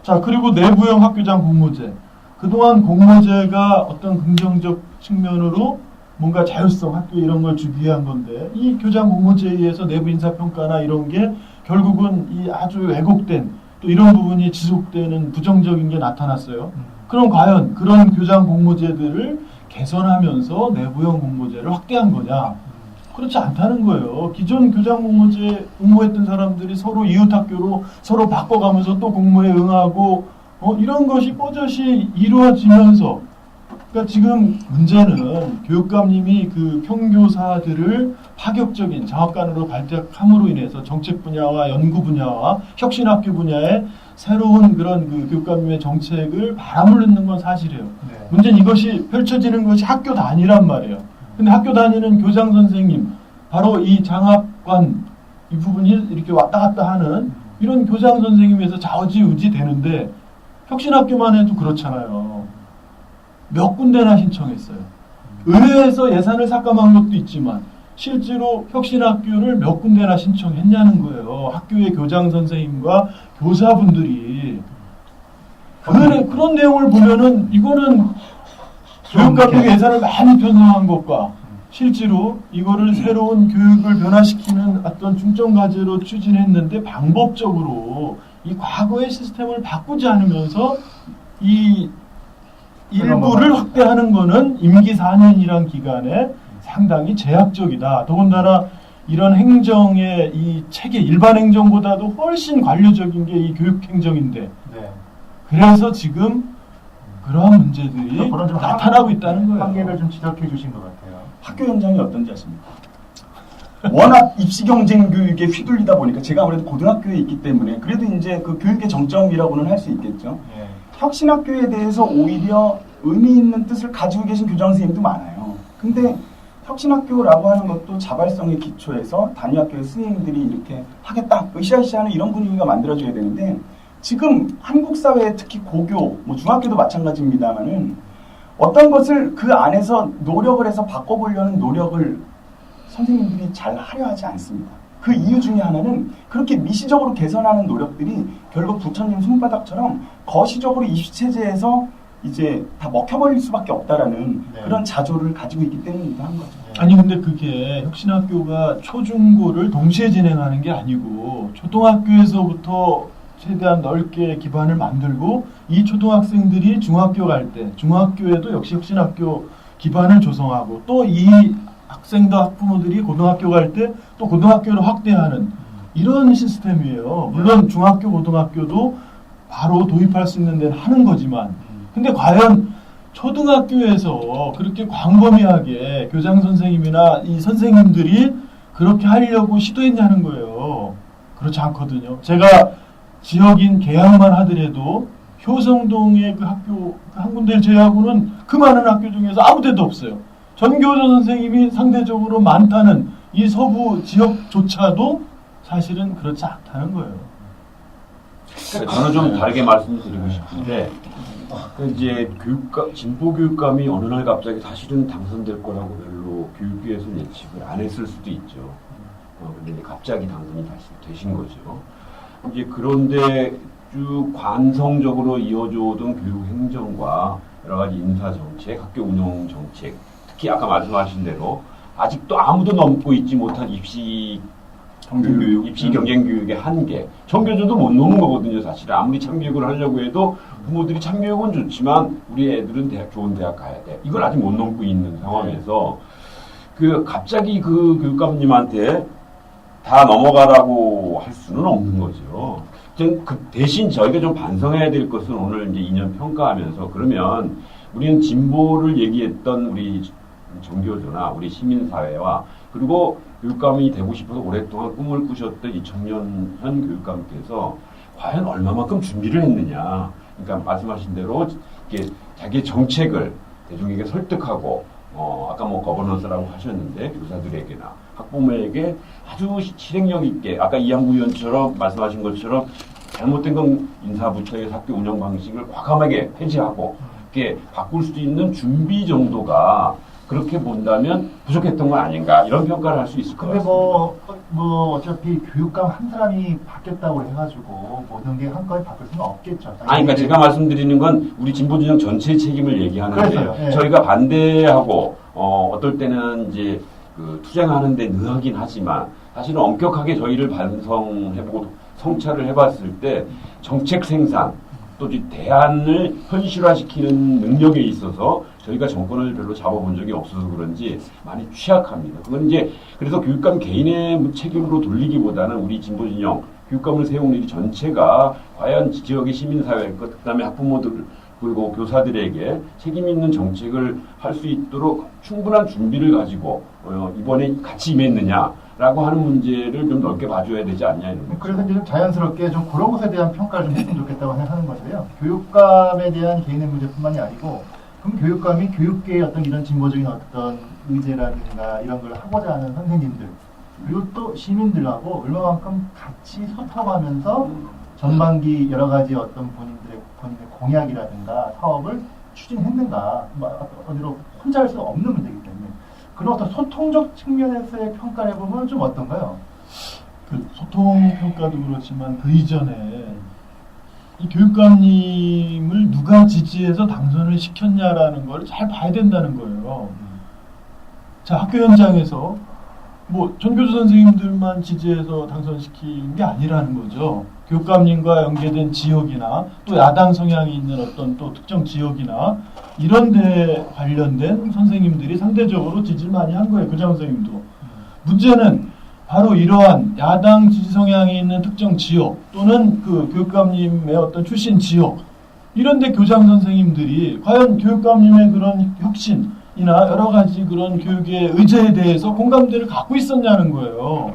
자, 그리고 내부형 학교장 공모제. 그동안 공모제가 어떤 긍정적 측면으로 뭔가 자율성, 학교 이런 걸 주기 위한 건데 이 교장 공모제에 의해서 내부 인사평가나 이런 게 결국은 이 아주 왜곡된 또 이런 부분이 지속되는 부정적인 게 나타났어요. 그럼 과연 그런 교장 공모제들을 개선하면서 내부형 공모제를 확대한 거냐? 그렇지 않다는 거예요. 기존 교장 공모제 응모했던 사람들이 서로 이웃학교로 서로 바꿔가면서 또 공모에 응하고 이런 것이 뽀젓이 이루어지면서 그러니까 지금 문제는 교육감님이 그 평교사들을 파격적인 장학관으로 발탁함으로 인해서 정책 분야와 연구 분야와 혁신학교 분야에 새로운 그런 그 교육감님의 정책을 바람을 넣는 건 사실이에요. 네. 문제는 이것이 펼쳐지는 것이 학교 단위란 말이에요. 근데 학교 다니는 교장 선생님, 바로 이 장학관 이 부분이 이렇게 왔다 갔다 하는 이런 교장 선생님에서 좌우지우지 되는데 혁신학교만 해도 그렇잖아요. 몇 군데나 신청했어요. 의회에서 예산을 삭감한 것도 있지만 실제로 혁신학교를 몇 군데나 신청했냐는 거예요. 학교의 교장 선생님과 교사분들이 그런 내용을 보면은 이거는 교육감독 예산을 많이 편성한 것과 실제로 이거를 새로운 교육을 변화시키는 어떤 중점 과제로 추진했는데 방법적으로 이 과거의 시스템을 바꾸지 않으면서 이 일부를 확대하는 거는 임기 4년이란 기간에 상당히 제약적이다. 더군다나 이런 행정의 이 체계, 일반 행정보다도 훨씬 관료적인 게 이 교육행정인데 그래서 지금 그러한 문제들이 나타나고 있다는 거예요. 한계를 좀 지적해 주신 것 같아요. 학교 현장이 어떤지 아십니까? 워낙 입시 경쟁 교육에 휘둘리다 보니까 제가 아무래도 고등학교에 있기 때문에 그래도 이제 그 교육의 정점이라고는 할 수 있겠죠. 혁신학교에 대해서 오히려 의미 있는 뜻을 가지고 계신 교장 선생님도 많아요. 근데 혁신학교라고 하는 것도 자발성의 기초에서 단위학교의 선생님들이 이렇게 하겠다, 으쌰으쌰하는 이런 분위기가 만들어져야 되는데 지금 한국 사회에 특히 고교, 뭐 중학교도 마찬가지입니다만은 어떤 것을 그 안에서 노력을 해서 바꿔보려는 노력을 선생님들이 잘 하려 하지 않습니다. 그 이유 중에 하나는 그렇게 미시적으로 개선하는 노력들이 결국 부처님 손바닥처럼 거시적으로 입시체제에서 이제 다 먹혀버릴 수밖에 없다라는 그런 자조를 가지고 있기 때문이기도 한 거죠. 아니 근데 그게 혁신학교가 초중고를 동시에 진행하는 게 아니고 초등학교에서부터 최대한 넓게 기반을 만들고 이 초등학생들이 중학교 갈 때 중학교에도 역시 혁신학교 기반을 조성하고 또 이 학생들 학부모들이 고등학교 갈 때 또 고등학교를 확대하는 이런 시스템이에요. 물론 중학교 고등학교도 바로 도입할 수 있는 데는 하는 거지만 근데 과연 초등학교에서 그렇게 광범위하게 교장 선생님이나 이 선생님들이 그렇게 하려고 시도했냐는 거예요. 그렇지 않거든요. 제가 지역인 계양만 하더라도 효성동의 그 학교 한 군데를 제외하고는 그 많은 학교 중에서 아무 데도 없어요. 전교조 선생님이 상대적으로 많다는 이 서부 지역조차도 사실은 그렇지 않다는 거예요. 저는 좀 다르게 말씀드리고 싶은데 이제 진보 교육감이 어느 날 갑자기 사실은 당선될 거라고 별로 교육부에서 예측을 안 했을 수도 있죠. 근데 이제 갑자기 당선이 다시 되신 거죠. 이제 그런데 쭉 관성적으로 이어져 오던 교육 행정과 여러 가지 인사 정책, 학교 운영 정책, 특히 아까 말씀하신 대로 아직도 아무도 넘고 있지 못한 입시 경쟁교육, 입시 경쟁교육의 한계. 정교조도 못 노는 거거든요, 사실은. 아무리 참교육을 하려고 해도 부모들이 참교육은 좋지만 우리 애들은 좋은 대학 가야 돼. 이걸 아직 못 넘고 있는 상황에서 갑자기 그 교육감님한테 다 넘어가라고 할 수는 없는 거죠. 대신 저희가 좀 반성해야 될 것은 오늘 이제 2년 평가하면서 그러면 우리는 진보를 얘기했던 우리 정교조나 우리 시민사회와 그리고 교육감이 되고 싶어서 오랫동안 꿈을 꾸셨던 이청년 현 교육감께서 과연 얼마만큼 준비를 했느냐. 그러니까 말씀하신 대로 이게 자기의 정책을 대중에게 설득하고 아까 뭐 거버넌스라고 하셨는데 교사들에게나 학부모에게 아주 실행력 있게 아까 이양구 의원처럼 말씀하신 것처럼 잘못된 건 인사부터 해서 학교 운영 방식을 과감하게 폐지하고 이렇게 바꿀 수 있는 준비 정도가 그렇게 본다면 부족했던 건 아닌가 이런 평가를 할 수 있을 것 근데 같습니다. 뭐 어차피 교육감 한 사람이 바뀌었다고 해가지고 모든 게 한꺼번에 바뀔 수는 없겠죠. 그러니까 제가 말씀드리는 건 우리 진보진영 전체 책임을 얘기하는데 그래서요. 예. 저희가 반대하고 어떨 때는 이제 투쟁하는데 능하긴 하지만 사실은 엄격하게 저희를 반성해보고 성찰을 해봤을 때 정책 생산 또 대안을 현실화시키는 능력에 있어서 저희가 정권을 별로 잡아본 적이 없어서 그런지 많이 취약합니다. 그건 이제 그래서 교육감 개인의 책임으로 돌리기보다는 우리 진보진영 교육감을 세운 우리 전체가 과연 지역의 시민사회 그다음에 학부모들 그리고 교사들에게 책임 있는 정책을 할 수 있도록 충분한 준비를 가지고 이번에 같이 임했느냐라고 하는 문제를 좀 넓게 봐줘야 되지 않냐 이런 거죠. 그래서 이제 좀 자연스럽게 좀 그런 것에 대한 평가를 좀 했으면 좋겠다고 생각하는 건데요. 교육감에 대한 개인의 문제뿐만이 아니고 그럼 교육감이 교육계의 어떤 이런 진보적인 어떤 의제라든가 이런 걸 하고자 하는 선생님들 그리고 또 시민들하고 얼마만큼 같이 소통하면서 전반기 여러 가지 어떤 본인의 공약이라든가 사업을 추진했는가 어디로 혼자 할 수 없는 문제이기 때문에 그런 어떤 소통적 측면에서의 평가를 해보면 좀 어떤가요? 그 소통 평가도 그렇지만 그 이전에 이 교육감님을 누가 지지해서 당선을 시켰냐라는 걸 잘 봐야 된다는 거예요. 자, 학교 현장에서 뭐 전교조 선생님들만 지지해서 당선시킨 게 아니라는 거죠. 교육감님과 연계된 지역이나 또 야당 성향이 있는 어떤 또 특정 지역이나 이런 데 관련된 선생님들이 상대적으로 지지를 많이 한 거예요. 교장 선생님도. 문제는 바로 이러한 야당 지지 성향이 있는 특정 지역 또는 그 교육감님의 어떤 출신 지역 이런 데 교장 선생님들이 과연 교육감님의 그런 혁신이나 여러 가지 그런 교육의 의제에 대해서 공감대를 갖고 있었냐는 거예요.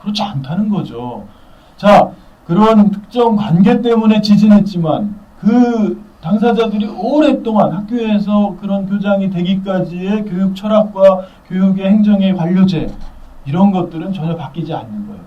그렇지 않다는 거죠. 자, 그런 특정 관계 때문에 지진했지만 그 당사자들이 오랫동안 학교에서 그런 교장이 되기까지의 교육 철학과 교육의 행정의 관료제 이런 것들은 전혀 바뀌지 않는 거예요.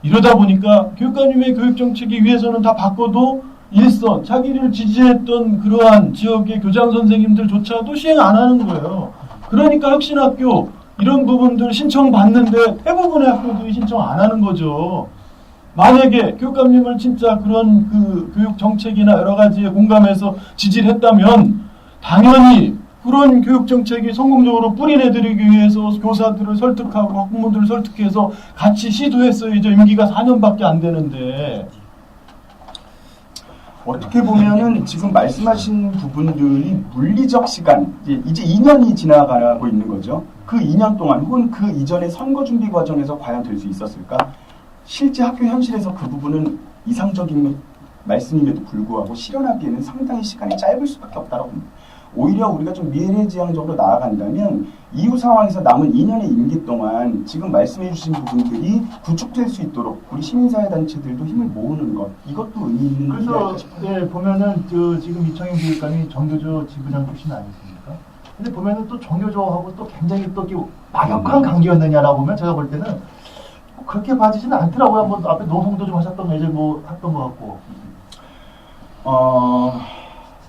이러다 보니까 교육감님의 교육정책이 위해서는 다 바꿔도 일선, 자기를 지지했던 그러한 지역의 교장 선생님들조차도 시행 안 하는 거예요. 그러니까 혁신학교 이런 부분들 신청받는데 대부분의 학교들이 신청 안 하는 거죠. 만약에 교육감님을 진짜 그런 그 교육 정책이나 여러 가지에 공감해서 지지를 했다면 당연히 그런 교육 정책이 성공적으로 뿌리내드리기 위해서 교사들을 설득하고 학부모들을 설득해서 같이 시도했어야죠. 임기가 4년밖에 안 되는데. 어떻게 보면은 지금 말씀하신 부분들이 물리적 시간, 이제 2년이 지나가고 있는 거죠. 그 2년 동안 혹은 그 이전의 선거 준비 과정에서 과연 될 수 있었을까? 실제 학교 현실에서 그 부분은 이상적인 말씀임에도 불구하고 실현하기에는 상당히 시간이 짧을 수밖에 없다고 봅니다. 오히려 우리가 좀 미래지향적으로 나아간다면 이후 상황에서 남은 2년의 임기 동안 지금 말씀해 주신 부분들이 구축될 수 있도록 우리 시민사회 단체들도 힘을 모으는 것 이것도 의미 있는 일이 아닐까 그래서 싶어요. 보면은 지금 이청용 교육감이 정교조 지부장 출신 아니십니까? 근데 보면은 또 정교조하고 또 굉장히 또 막역한 관계였느냐라고 보면 제가 볼 때는 그렇게 봐지지는 않더라고요. 뭐 앞에 노동도 좀 하셨던 예전 뭐 했던 것 같고.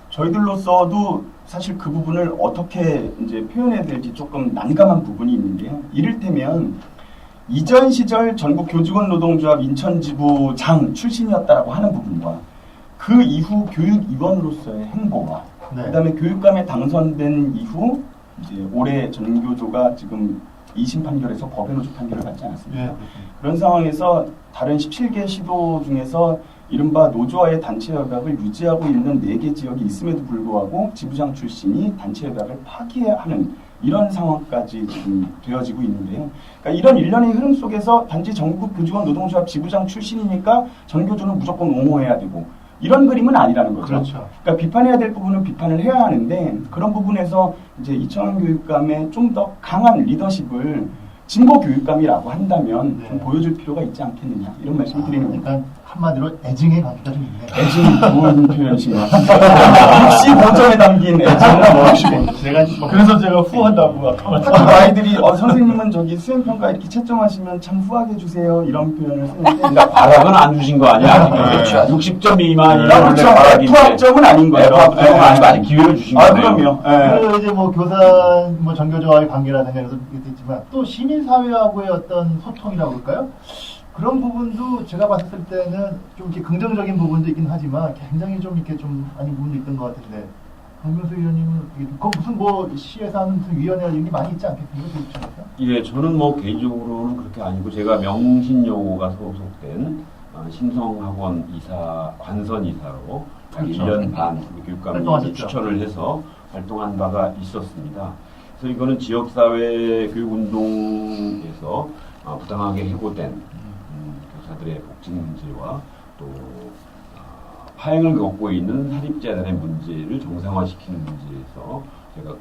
저희들로서도 사실 그 부분을 어떻게 이제 표현해야 될지 조금 난감한 부분이 있는데요. 이를테면 이전 시절 전국 교직원 노동조합 인천지부장 출신이었다라고 하는 부분과 그 이후 교육위원으로서의 행보와 네. 그다음에 교육감에 당선된 이후 이제 올해 전교조가 지금 2심 판결에서 법의 노조 판결을 받지 않았습니다. 예. 그런 상황에서 다른 17개 시도 중에서 이른바 노조와의 단체 협약을 유지하고 있는 4개 지역이 있음에도 불구하고 지부장 출신이 단체 협약을 파기하는 이런 상황까지 지금 되어지고 있는데요. 그러니까 이런 일련의 흐름 속에서 단지 전국 교직원 노동조합 지부장 출신이니까 전교조는 무조건 옹호해야 되고 이런 그림은 아니라는 거죠. 그렇죠. 그러니까 비판해야 될 부분은 비판을 해야 하는데 그런 부분에서 이제 이청용 교육감의 좀 더 강한 리더십을 진보 교육감이라고 한다면 네. 좀 보여줄 필요가 있지 않겠느냐 이런 말씀을 드리는 겁니다. 그러니까 한마디로 애증의 관계가 좀 있네요. 애증이 좋은 표현이신 것 같습니다. 65점에 담긴 애증은 제가 그래서 제가 후하다고 아까 학교 아이들이 선생님은 저기 수행평가 이렇게 채점하시면 참 후하게 주세요 이런 표현을 쓰는데 그러니까 바락은 안 주신 거 아니야? 그렇죠. 60점 미만이 그렇죠. F학점은 아닌 거예요. F학점은 아니고 아직 기회를 주신 거예요. 그럼요. 예. 그리고 이제 뭐 교사, 뭐 전교조와의 관계라든가 이런 것도 있지만 또 시민사회하고의 어떤 소통이라고 그럴까요? 그런 부분도 제가 봤을 때는 좀 이렇게 긍정적인 부분도 있긴 하지만 굉장히 좀 이렇게 좀 아닌 부분도 있던 것 같은데 강명수 의원님은 그 무슨 뭐 시에서 하는 무슨 위원회 이런 게 많이 있지 않겠습니까? 교육청에서? 예, 저는 뭐 개인적으로는 그렇게 아니고 제가 명신여고가 소속된 신성학원 이사, 관선 이사로 약 그렇죠. 1년 반 교육감이 활동하셨죠. 추천을 해서 활동한 바가 있었습니다. 그래서 이거는 지역사회 교육운동에서 부당하게 해고된 교사들의 복지 문제와 또 파행을 겪고 있는 사립재단의 문제를 정상화시키는 문제에서 제가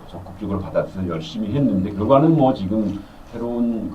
적극적으로 받아서 열심히 했는데 결과는 뭐 지금 새로운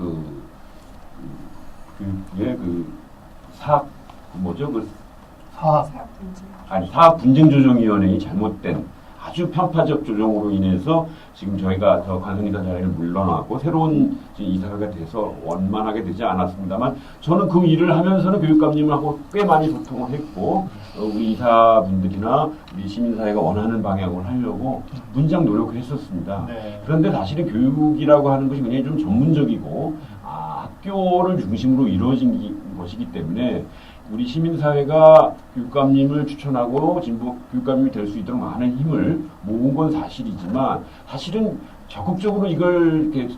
사학분쟁조정위원회의 잘못된 아주 편파적 조정으로 인해서 지금 저희가 저 관선이사 자리를 물러나고 새로운 이사가 돼서 원만하게 되지 않았습니다만 저는 그 일을 하면서는 교육감님하고 꽤 많이 소통을 했고 우리 이사분들이나 우리 시민사회가 원하는 방향으로 하려고 문장 노력을 했었습니다. 네. 그런데 사실은 교육이라고 하는 것이 굉장히 좀 전문적이고 학교를 중심으로 이루어진 것이기 때문에 우리 시민사회가 교육감님을 추천하고 진보 교육감님이 될 수 있도록 많은 힘을 모은 건 사실이지만 사실은 적극적으로 이걸 이렇게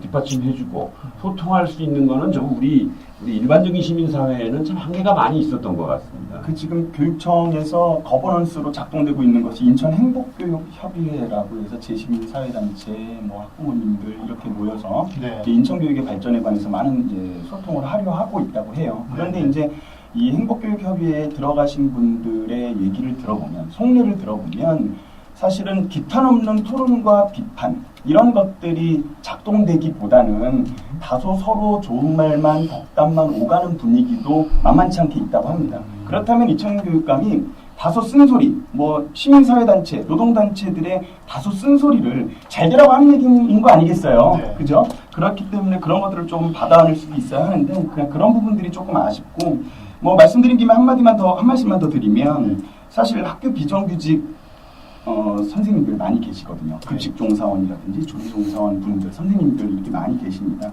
뒷받침해주고 소통할 수 있는 거는 좀 우리 일반적인 시민사회에는 참 한계가 많이 있었던 것 같습니다. 그 지금 교육청에서 거버넌스로 작동되고 있는 것이 인천 행복교육협의회라고 해서 재시민사회단체, 뭐 학부모님들 이렇게 모여서 네. 이제 인천교육의 발전에 관해서 많은 이제 소통을 하려 하고 있다고 해요. 그런데 네. 이제 이 행복교육협의회에 들어가신 분들의 얘기를 들어보면, 속내를 들어보면 사실은 기탄 없는 토론과 비판 이런 것들이 작동되기보다는 다소 서로 좋은 말만 덕담만 오가는 분위기도 만만치 않게 있다고 합니다. 그렇다면 이청용 교육감이 다소 쓴소리, 뭐 시민사회단체, 노동단체들의 다소 쓴소리를 잘 되라고 하는 얘기인 거 아니겠어요? 네. 그죠? 그렇기 때문에 그런 것들을 조금 받아안을 수도 있어야 하는데 그냥 그런 부분들이 조금 아쉽고 뭐 말씀드린 김에 한 말씀만 더 드리면 사실 학교 비정규직 선생님들 많이 계시거든요. 급식종사원이라든지 조리종사원 분들, 선생님들 이렇게 많이 계십니다.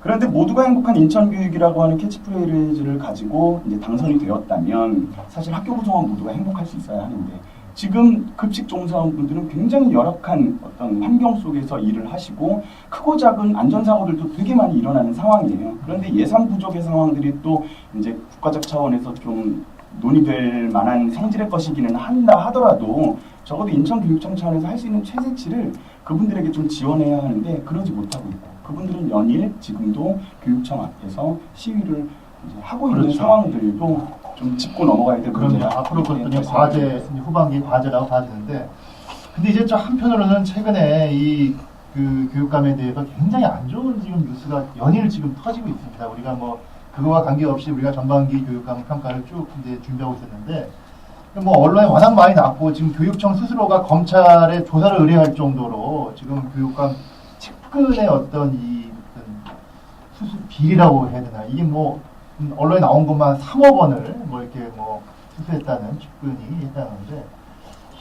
그런데 모두가 행복한 인천교육이라고 하는 캐치프레이즈를 가지고 이제 당선이 되었다면 사실 학교 구성원 모두가 행복할 수 있어야 하는데 지금 급식종사원 분들은 굉장히 열악한 어떤 환경 속에서 일을 하시고 크고 작은 안전사고들도 되게 많이 일어나는 상황이에요. 그런데 예산 부족의 상황들이 또 이제 국가적 차원에서 좀 논의될 만한 성질의 것이기는 한다 하더라도 적어도 인천교육청 차원에서 할 수 있는 최대치를 그분들에게 좀 지원해야 하는데 그러지 못하고 있고 그분들은 연일 지금도 교육청 앞에서 시위를 이제 하고 있는 그렇죠. 상황들도 좀 짚고 넘어가야 될 그럼요. 문제다. 앞으로 그것도 이제 이렇게 과제, 말씀드리겠습니다. 이제 후반기 과제라고 봐지는데, 근데 이제 좀 한편으로는 최근에 그 교육감에 대해서 굉장히 안 좋은 지금 뉴스가 연일 지금 터지고 있습니다. 우리가 뭐 그거와 관계없이 우리가 전반기 교육감 평가를 쭉 이제 준비하고 있었는데, 뭐 언론에 워낙 많이 났고 지금 교육청 스스로가 검찰에 조사를 의뢰할 정도로 지금 교육감 측근의 어떤 이 수수 비리라고 해야 되나 이게 뭐 언론에 나온 것만 3억 원을 뭐 이렇게 뭐 수수했다는 측근이 했다는데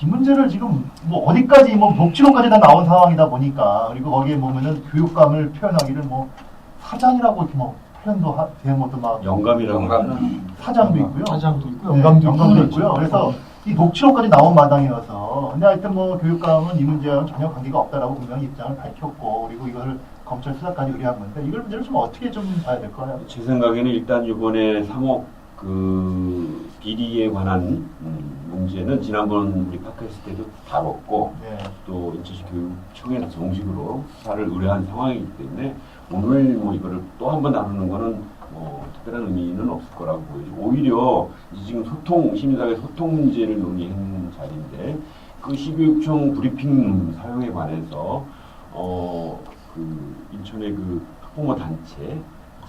이 문제를 지금 뭐 어디까지 뭐 녹취록까지 다 나온 상황이다 보니까 그리고 거기에 보면은 교육감을 표현하기를 뭐 사장이라고 이렇게 뭐 표현도 되는 것도 막 영감이라고 하는 사장도 있고요. 사장도 있고 네, 영감도 영감도 있고 있고요. 그래서 이 녹취록까지 나온 마당이어서 근데 하여튼 뭐 교육감은 이 문제와는 전혀 관계가 없다라고 분명히 입장을 밝혔고 그리고 이걸 검찰 수사까지 의뢰한 건데 이걸 문제를 좀 어떻게 좀 봐야 될까요? 제 생각에는 일단 이번에 3억 그 비리에 관한 문제는 지난번 우리 팟캐스트 때도 다뤘고 네. 또 인천시 교육청에 정식으로 수사를 의뢰한 상황이기 때문에 오늘 뭐 이거를 또 한 번 다루는 거는 뭐 특별한 의미는 없을 거라고 보여요. 오히려 지금 시민사회 소통 문제를 논의한 자리인데 그 시교육청 브리핑 사용에 관해서 그 인천의 그 학부모 단체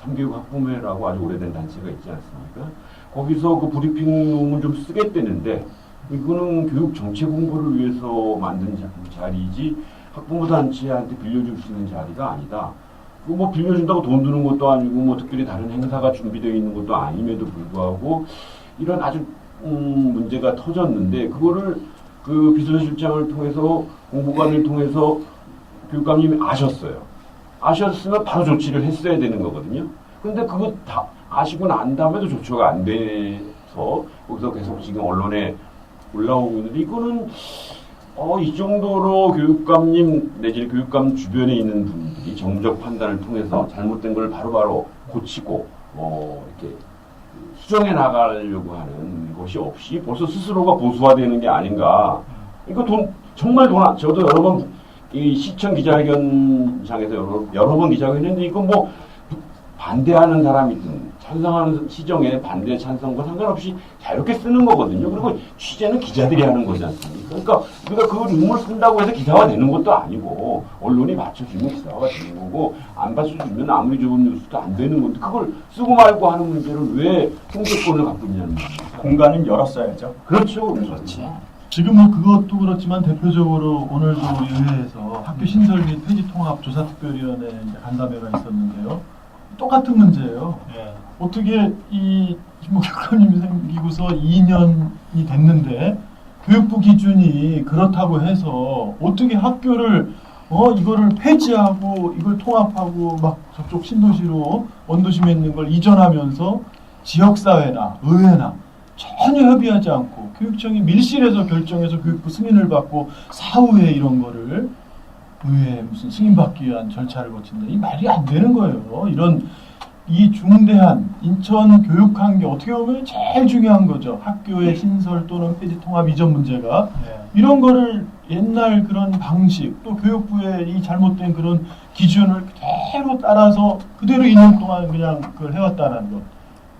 삼교육 학부모회라고 아주 오래된 단체가 있지 않습니까? 거기서 그 브리핑을 좀 쓰겠다는데 이거는 교육 정책 공부를 위해서 만든 자리이지 학부모 단체한테 빌려줄 수 있는 자리가 아니다. 뭐 빌려준다고 돈 드는 것도 아니고 뭐 특별히 다른 행사가 준비되어 있는 것도 아님에도 불구하고 이런 아주 문제가 터졌는데 그거를 그 비서실장을 통해서 공보관을 통해서 교육감님이 아셨어요. 아셨으면 바로 조치를 했어야 되는 거거든요. 근데 그거 다 아시고 난 다음에도 조치가 안 돼서 거기서 계속 지금 언론에 올라오고 있는데 이거는 이 정도로 교육감님 내지는 교육감 주변에 있는 분들이 정적 판단을 통해서 잘못된 걸 바로바로 고치고 이렇게 수정해 나가려고 하는 것이 없이 벌써 스스로가 보수화되는 게 아닌가. 이거 정말 저도 여러 번 이 시청 기자회견장에서 여러 번 기자회견했는데 이거 뭐 반대하는 사람이든 찬성하는 시정에 반대 찬성과 상관없이 자유롭게 쓰는 거거든요. 그리고 취재는 기자들이 하는 거지 않습니까? 그러니까 우리가 그 룸을 쓴다고 해서 기사가 되는 것도 아니고 언론이 맞춰주면 기사가 되는 거고 안 받쳐주면 아무리 좋은 뉴스도 안 되는 건데 그걸 쓰고 말고 하는 문제를 왜 통제권을 갖고 있냐는 거죠. 공간을 열었어야죠. 그렇죠. 그렇지. 지금 뭐 그것도 그렇지만 대표적으로 오늘도 의회에서 학교 신설 및 폐지 통합 조사특별위원회 이제 간담회가 있었는데요. 똑같은 문제예요. 예. 어떻게 이 교육감님이 생기고서 2년이 됐는데 교육부 기준이 그렇다고 해서 어떻게 학교를 이거를 폐지하고 이걸 통합하고 막 저쪽 신도시로 원도심에 있는 걸 이전하면서 지역사회나 의회나 전혀 협의하지 않고 교육청이 밀실에서 결정해서 교육부 승인을 받고 사후에 이런 거를 의회에 무슨 승인받기 위한 절차를 거친다. 이 말이 안 되는 거예요. 이런 이 중대한 인천 교육환 게 어떻게 보면 제일 중요한 거죠. 학교의 신설 또는 폐지 통합 이전 문제가 이런 거를 옛날 그런 방식 또 교육부의 이 잘못된 그런 기준을 그대로 따라서 그대로 2년 동안 그냥 그걸 해왔다는 것.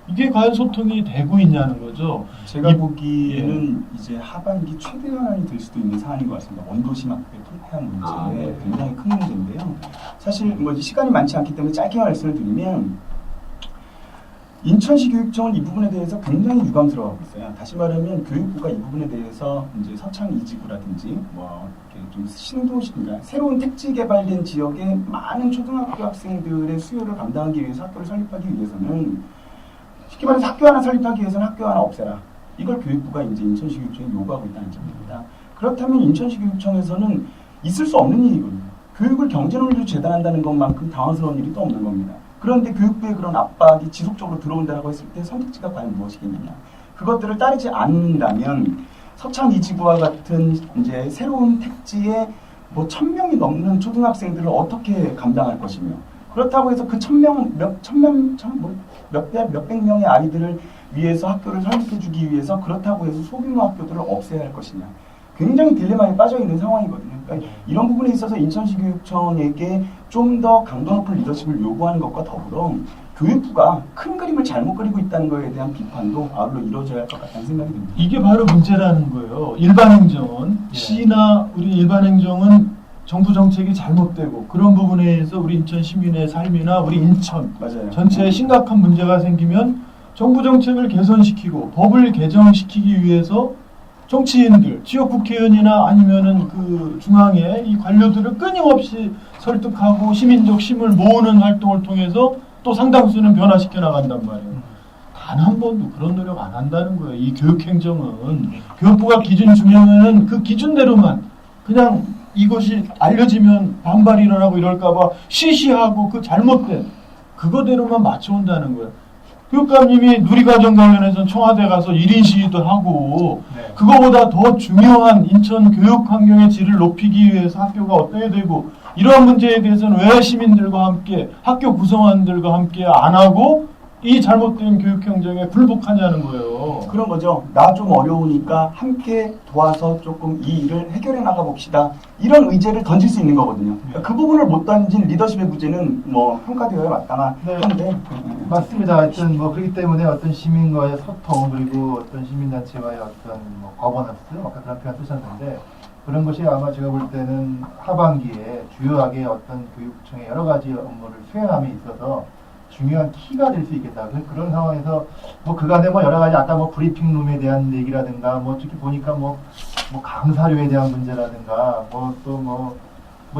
이게 과연 소통이 되고 있냐는 거죠. 제가 보기에는 이제 하반기 최대 현안이 될 수도 있는 사안인 것 같습니다. 원도심 학교의 통폐합 문제 네. 굉장히 큰 문제인데요. 사실 뭐 시간이 많지 않기 때문에 짧게 말씀을 드리면 인천시 교육청은 이 부분에 대해서 굉장히 유감스러워하고 있어요. 다시 말하면 교육부가 이 부분에 대해서 이제 서창 이지구라든지 뭐 이렇게 좀 신도시인가 새로운 택지 개발된 지역의 많은 초등학교 학생들의 수요를 감당하기 위해서 학교를 설립하기 위해서는 쉽게 말해서 학교 하나 설립하기 위해서는 학교 하나 없애라. 이걸 교육부가 이제 인천시 교육청이 요구하고 있다는 점입니다. 그렇다면 인천시 교육청에서는 있을 수 없는 일이거든요. 교육을 경제 논리로 재단한다는 것만큼 당황스러운 일이 또 없는 겁니다. 그런데 교육부의 그런 압박이 지속적으로 들어온다고 했을 때 선택지가 과연 무엇이겠느냐. 그것들을 따르지 않는다면 서창 이지구와 같은 이제 새로운 택지에 뭐 1,000명이 넘는 초등학생들을 어떻게 감당할 것이며 그렇다고 해서 그 몇백 명의 아이들을 위해서 학교를 설립해주기 위해서 그렇다고 해서 소규모 학교들을 없애야 할 것이냐. 굉장히 딜레마에 빠져 있는 상황이거든요. 그러니까 이런 부분에 있어서 인천시 교육청에게 좀 더 강도 높은 리더십을 요구하는 것과 더불어 교육부가 큰 그림을 잘못 그리고 있다는 것에 대한 비판도 아울러 이루어져야 할 것 같다는 생각이 듭니다. 이게 바로 문제라는 거예요. 일반 행정은 시나 우리 일반 행정은 정부 정책이 잘못되고 그런 부분에 의해서 우리 인천 시민의 삶이나 우리 인천 맞아요. 전체에 심각한 문제가 생기면 정부 정책을 개선시키고 법을 개정시키기 위해서 정치인들, 지역 국회의원이나 아니면은 그 중앙의 이 관료들을 끊임없이 설득하고 시민적 힘을 모으는 활동을 통해서 또 상당수는 변화시켜 나간단 말이에요. 단 한 번도 그런 노력 안 한다는 거예요. 이 교육행정은 교육부가 기준 주면은 그 기준대로만 그냥 이것이 알려지면 반발이 일어나고 이럴까봐 시시하고 그 잘못된 그거대로만 맞춰온다는 거예요. 교육감님이 누리과정 관련해서 청와대 가서 1인 시위도 하고 네. 그거보다 더 중요한 인천 교육 환경의 질을 높이기 위해서 학교가 어떻게 되고 이러한 문제에 대해서는 왜 시민들과 함께 학교 구성원들과 함께 안 하고 이 잘못된 교육 행정에 굴복하냐는 거예요. 그런 거죠. 나 좀 어려우니까 함께 도와서 조금 이 일을 해결해 나가 봅시다. 이런 의제를 던질 수 있는 거거든요. 그러니까 그 부분을 못 던진 리더십의 부재는 뭐 평가되어야 마땅한데. 맞습니다. 하여튼 뭐 그렇기 때문에 어떤 시민과의 소통 그리고 어떤 시민단체와의 어떤 뭐 거버넌스 아까 그런 표현 쓰셨는데 그런 것이 아마 제가 볼 때는 하반기에 주요하게 어떤 교육청의 여러 가지 업무를 수행함에 있어서 중요한 키가 될 수 있겠다. 그런 상황에서 뭐 그간에 뭐 여러 가지 아까 뭐 브리핑룸에 대한 얘기라든가 뭐 특히 보니까 뭐 강사료에 대한 문제라든가 뭐 또 뭐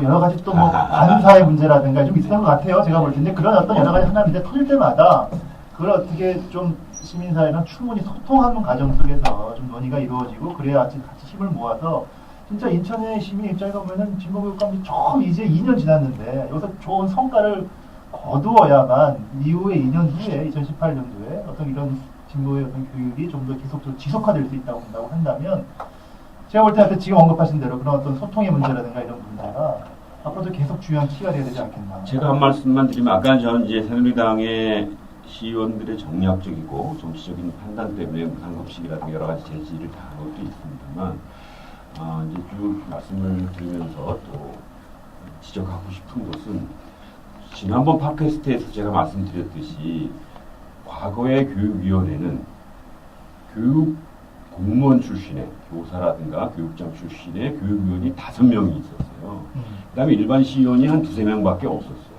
여러 가지 또 뭐 관사의 문제라든가 좀 있었던 것 같아요. 제가 볼 텐데 그런 어떤 여러 가지 하나 문제 터질 때마다 그걸 어떻게 좀 시민사회랑 충분히 소통하는 과정 속에서 좀 논의가 이루어지고 그래야 같이 힘을 모아서 진짜 인천의 시민 입장에서 보면은 진보교육감이 처음 이제 2년 지났는데 여기서 좋은 성과를 거두어야만 이후에 2년 후에 2018년도에 어떤 이런 진보의 어떤 교육이 좀 더 계속적으로 지속화될 수 있다고 본다고 한다면 제가 볼 때 지금 언급하신 대로 그런 어떤 소통의 문제라든가 이런 문제가 앞으로도 계속 중요한 키가 돼야 되지 않겠나. 제가 한 말씀만 드리면 아까 저는 이제 새누리당의 시의원들의 정략적이고 정치적인 판단 때문에 무상급식이라든가 여러 가지 제지를 다 한 것도 있습니다만 이제 쭉 말씀을 드리면서 또 지적하고 싶은 것은 지난번 팟캐스트에서 제가 말씀드렸듯이 과거의 교육위원회는 교육 공무원 출신의 교사라든가 교육장 출신의 교육위원이 5명이 있었어요. 그 다음에 일반 시의원이 한 2~3명밖에 없었어요.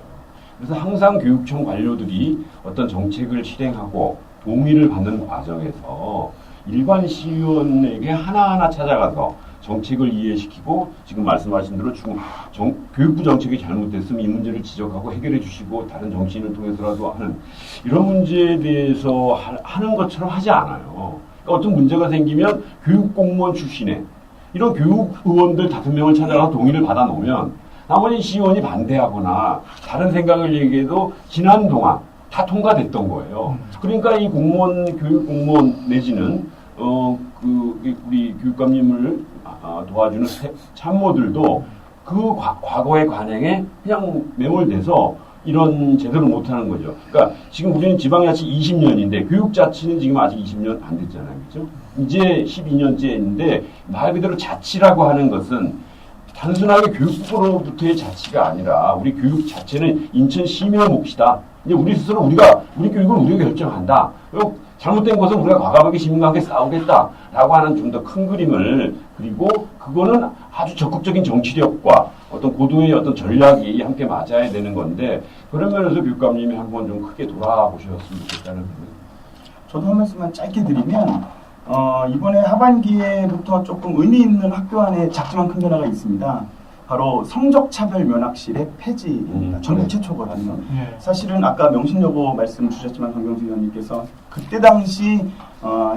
그래서 항상 교육청 관료들이 어떤 정책을 실행하고 동의를 받는 과정에서 일반 시의원에게 하나하나 찾아가서 정책을 이해시키고 지금 말씀하신 대로 교육부 정책이 잘못됐으면 이 문제를 지적하고 해결해 주시고 다른 정치인을 통해서라도 하는 이런 문제에 대해서 하는 것처럼 하지 않아요. 그러니까 어떤 문제가 생기면 교육공무원 출신의 이런 교육의원들 5명을 찾아가서 동의를 받아놓으면 나머지 시의원이 반대하거나 다른 생각을 얘기해도 지난 동안 다 통과됐던 거예요. 그러니까 이 교육공무원 내지는 우리 교육감님을 도와주는 참모들도 그 과거의 관행에 그냥 매몰돼서 이런 제대로 못하는 거죠. 그러니까 지금 우리는 지방자치 20년인데 교육자치는 지금 아직 20년 안 됐잖아요. 그렇죠? 이제 12년째인데 말 그대로 자치라고 하는 것은 단순하게 교육부로부터의 자치가 아니라 우리 교육 자체는 인천 시민의 몫이다. 이제 우리 스스로 우리 교육을 우리가 결정한다. 그리고 잘못된 것은 우리가 과감하게 시민과 함께 싸우겠다라고 하는 좀 더 큰 그림을 그리고 그거는 아주 적극적인 정치력과 어떤 고도의 어떤 전략이 함께 맞아야 되는 건데 그런 면에서 교육감님이 한번 좀 크게 돌아보셨으면 좋겠다는 생각입니다. 저도 한 말씀만 짧게 드리면 이번에 하반기에부터 조금 의미 있는 학교 안에 작지만 큰 변화가 있습니다. 바로 성적차별 면학실의 폐지입니다. 전국 최초거든요. 사실은 아까 명신여고 말씀 주셨지만 강병수 위원님께서 그때 당시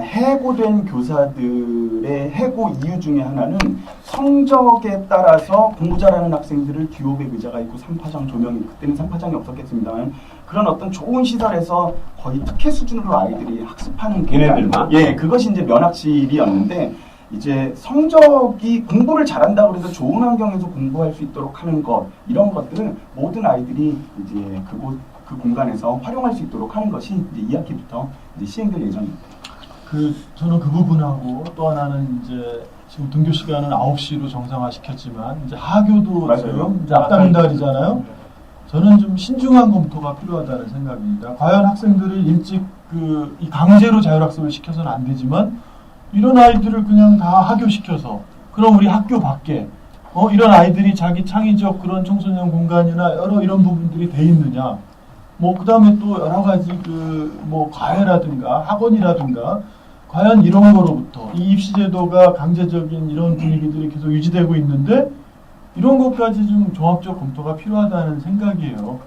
해고된 교사들의 해고 이유 중에 하나는 성적에 따라서 공부 잘하는 학생들을 듀오백 의자가 있고 3파장 조명이 그때는 3파장이 없었겠습니다만 그런 어떤 좋은 시설에서 거의 특혜 수준으로 아이들이 학습하는 걔네들만? 예, 그것이 이제 면학실이었는데 이제 성적이 공부를 잘한다고 해서 좋은 환경에서 공부할 수 있도록 하는 것 이런 것들은 모든 아이들이 이제 그 공간에서 활용할 수 있도록 하는 것이 이제 2학기부터 이제 시행될 예정입니다. 저는 그 부분하고 또 하나는 이제 지금 등교 시간은 9시로 정상화시켰지만 이제 하교도 맞아요. 지금 이제 앞당긴 달이잖아요. 저는 좀 신중한 검토가 필요하다는 생각입니다. 과연 학생들을 일찍 이 강제로 자율학습을 시켜서는 안 되지만 이런 아이들을 그냥 다 하교시켜서 그럼 우리 학교 밖에 이런 아이들이 자기 창의적 그런 청소년 공간이나 여러 이런 부분들이 돼 있느냐 그 다음에 또 여러 가지 과외라든가 학원이라든가 과연 이런 거로부터 이 입시제도가 강제적인 이런 분위기들이 계속 유지되고 있는데 이런 것까지 좀 종합적 검토가 필요하다는 생각이에요.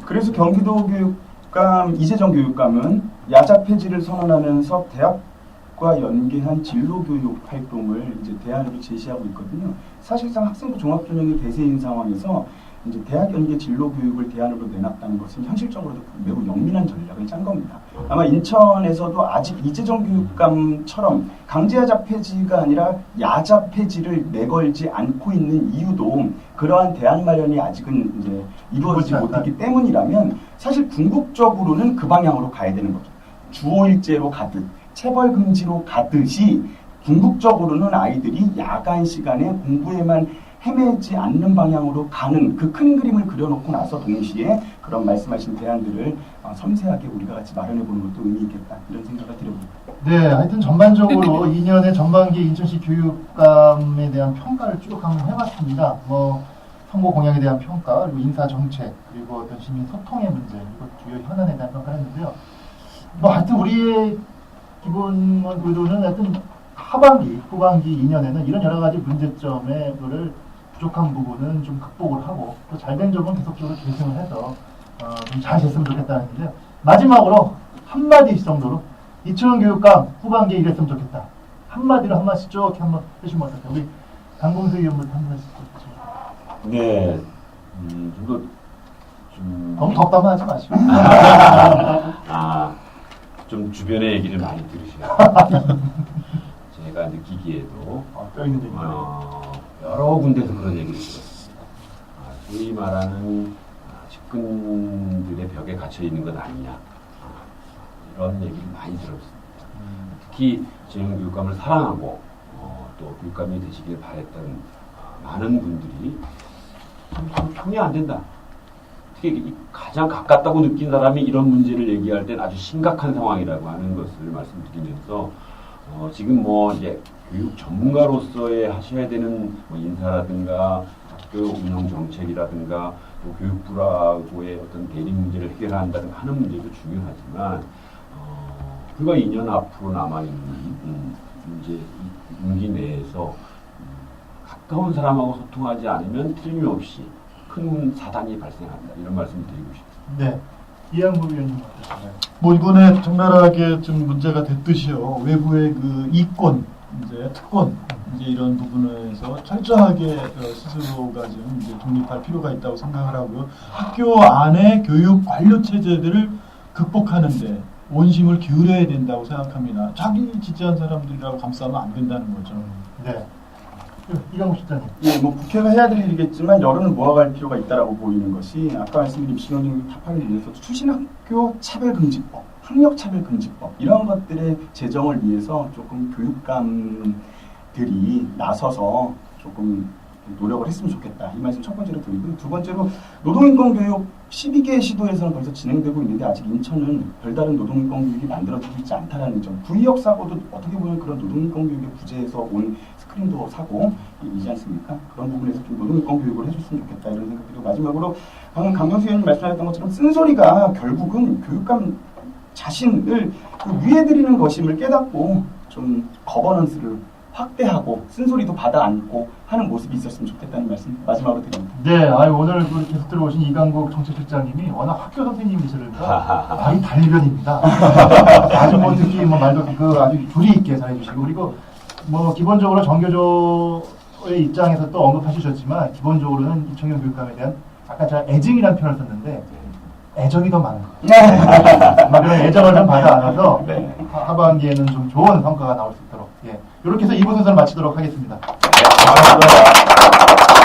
그래서 경기도 교육감 이재정 교육감은 야자 폐지를 선언하면서 대학과 연계한 진로교육 활동을 이제 대안으로 제시하고 있거든요. 사실상 학생부 종합전형이 대세인 상황에서 이제 대학 연계 진로 교육을 대안으로 내놨다는 것은 현실적으로도 매우 영민한 전략을 짠 겁니다. 아마 인천에서도 아직 이재정 교육감처럼 강제하자 폐지가 아니라 야자 폐지를 내걸지 않고 있는 이유도 그러한 대안 마련이 아직은 이제 이루어지지 못했기 때문이라면 사실 궁극적으로는 그 방향으로 가야 되는 거죠. 주 5일제로 가듯 체벌 금지로 가듯이 궁극적으로는 아이들이 야간 시간에 공부에만 헤매지 않는 방향으로 가는 그 큰 그림을 그려놓고 나서 동시에 그런 말씀하신 대안들을 섬세하게 우리가 같이 마련해보는 것도 의미 있겠다 이런 생각을 드려봅니다. 네, 하여튼 전반적으로 2년의 전반기 인천시 교육감에 대한 평가를 쭉 한번 해봤습니다. 뭐 선거 공약에 대한 평가, 그리고 인사 정책, 그리고 어떤 시민 소통의 문제, 그리고 주요 현안에 대한 평가를 했는데요. 뭐 하여튼 우리의 기본 의도는 하여튼 하반기, 후반기 2년에는 이런 여러 가지 문제점에 그를 부족한 부분은 좀 극복을 하고 또 잘된 점은 계속적으로 개선을 해서 좀 잘 됐으면 좋겠다는 건데요. 마지막으로 한마디 정도로 이충훈 교육감 후반기에 이랬으면 좋겠다. 한마디로 한 말씩 쭉 한번 해주시면 어떨까요? 우리 강봉수 의원부터 한 말씩 해주시죠. 네, 너무 덕담만 하지 마시고. 좀 주변의 얘기를 많이 들으셔야 제가 느끼기에도 뼈있는 얘기. 여러 군데서 그런 얘기를 들었습니다. 소위 말하는 측근들의 벽에 갇혀 있는 것 아니냐 이런 얘기를 많이 들었습니다. 특히 재영 교육감을 사랑하고 또 교육감이 되시길 바랬던 많은 분들이 참 평이 안 된다. 특히 가장 가깝다고 느낀 사람이 이런 문제를 얘기할 땐 아주 심각한 상황이라고 하는 것을 말씀드리면서 지금 뭐 이제 교육 전문가로서의 하셔야 되는 뭐 인사라든가 학교 운영 정책이라든가 또 교육부라고의 어떤 대립 문제를 해결한다든가 하는 문제도 중요하지만 불과 2년 앞으로 남아있는 문제 임기 내에서 가까운 사람하고 소통하지 않으면 틀림없이 큰 사단이 발생한다. 이런 말씀을 드리고 싶습니다. 네. 이양국 의원님 어떠신가요? 뭐 이번에 적나라하게 좀 문제가 됐듯이요. 외부의 그 이권, 이제 특권, 이제 이런 부분에서 철저하게 스스로가 좀 이제 독립할 필요가 있다고 생각을 하고요. 학교 안에 교육 관료 체제들을 극복하는데 원심을 기울여야 된다고 생각합니다. 자기 지지한 사람들이라고 감싸면 안 된다는 거죠. 네. 이강국 실장님. 예, 뭐 국회가 해야 될 일이겠지만 여론을 모아갈 필요가 있다라고 보이는 것이 아까 말씀드린 입시경쟁 타파를 위해서 출신학교 차별금지법, 학력차별금지법 이런 것들의 제정을 위해서 조금 교육감들이 나서서 조금 노력을 했으면 좋겠다. 이 말씀 첫 번째로 드리고요. 두 번째로 노동인권교육 12개 시도에서는 벌써 진행되고 있는데 아직 인천은 별다른 노동인권교육이 만들어지고 있지 않다는 점. 구의역 사고도 어떻게 보면 그런 노동인권교육의 부재에서 온 스크린도 사고이지 않습니까? 그런 부분에서 좀 노동인권교육을 해줬으면 좋겠다 이런 생각드리고 마지막으로 방금 강병수 의원님 말씀하셨던 것처럼 쓴소리가 결국은 교육감 자신을 그 위해드리는 것임을 깨닫고 좀 거버넌스를 확대하고 쓴소리도 받아 안고 하는 모습이 있었으면 좋겠다는 말씀 마지막으로 드립니다. 네, 오늘 계속 들어오신 이강국 정책실장님이 워낙 학교 선생님이시니까 말이 달변입니다. 아주 뭐 특히 뭐 말도 아주 조리 있게 잘해주시고 그리고 뭐 기본적으로 정교조의 입장에서 또 언급해 주셨지만 기본적으로는 이청용 교육감에 대한 아까 제가 애증이라는 표현을 썼는데 애정이 더 많은 거예요. 그런 애정을 좀 받아 안아서 하반기에는 좀 좋은 성과가 나올 수 있도록 이렇게 해서 2부 순서를 마치도록 하겠습니다.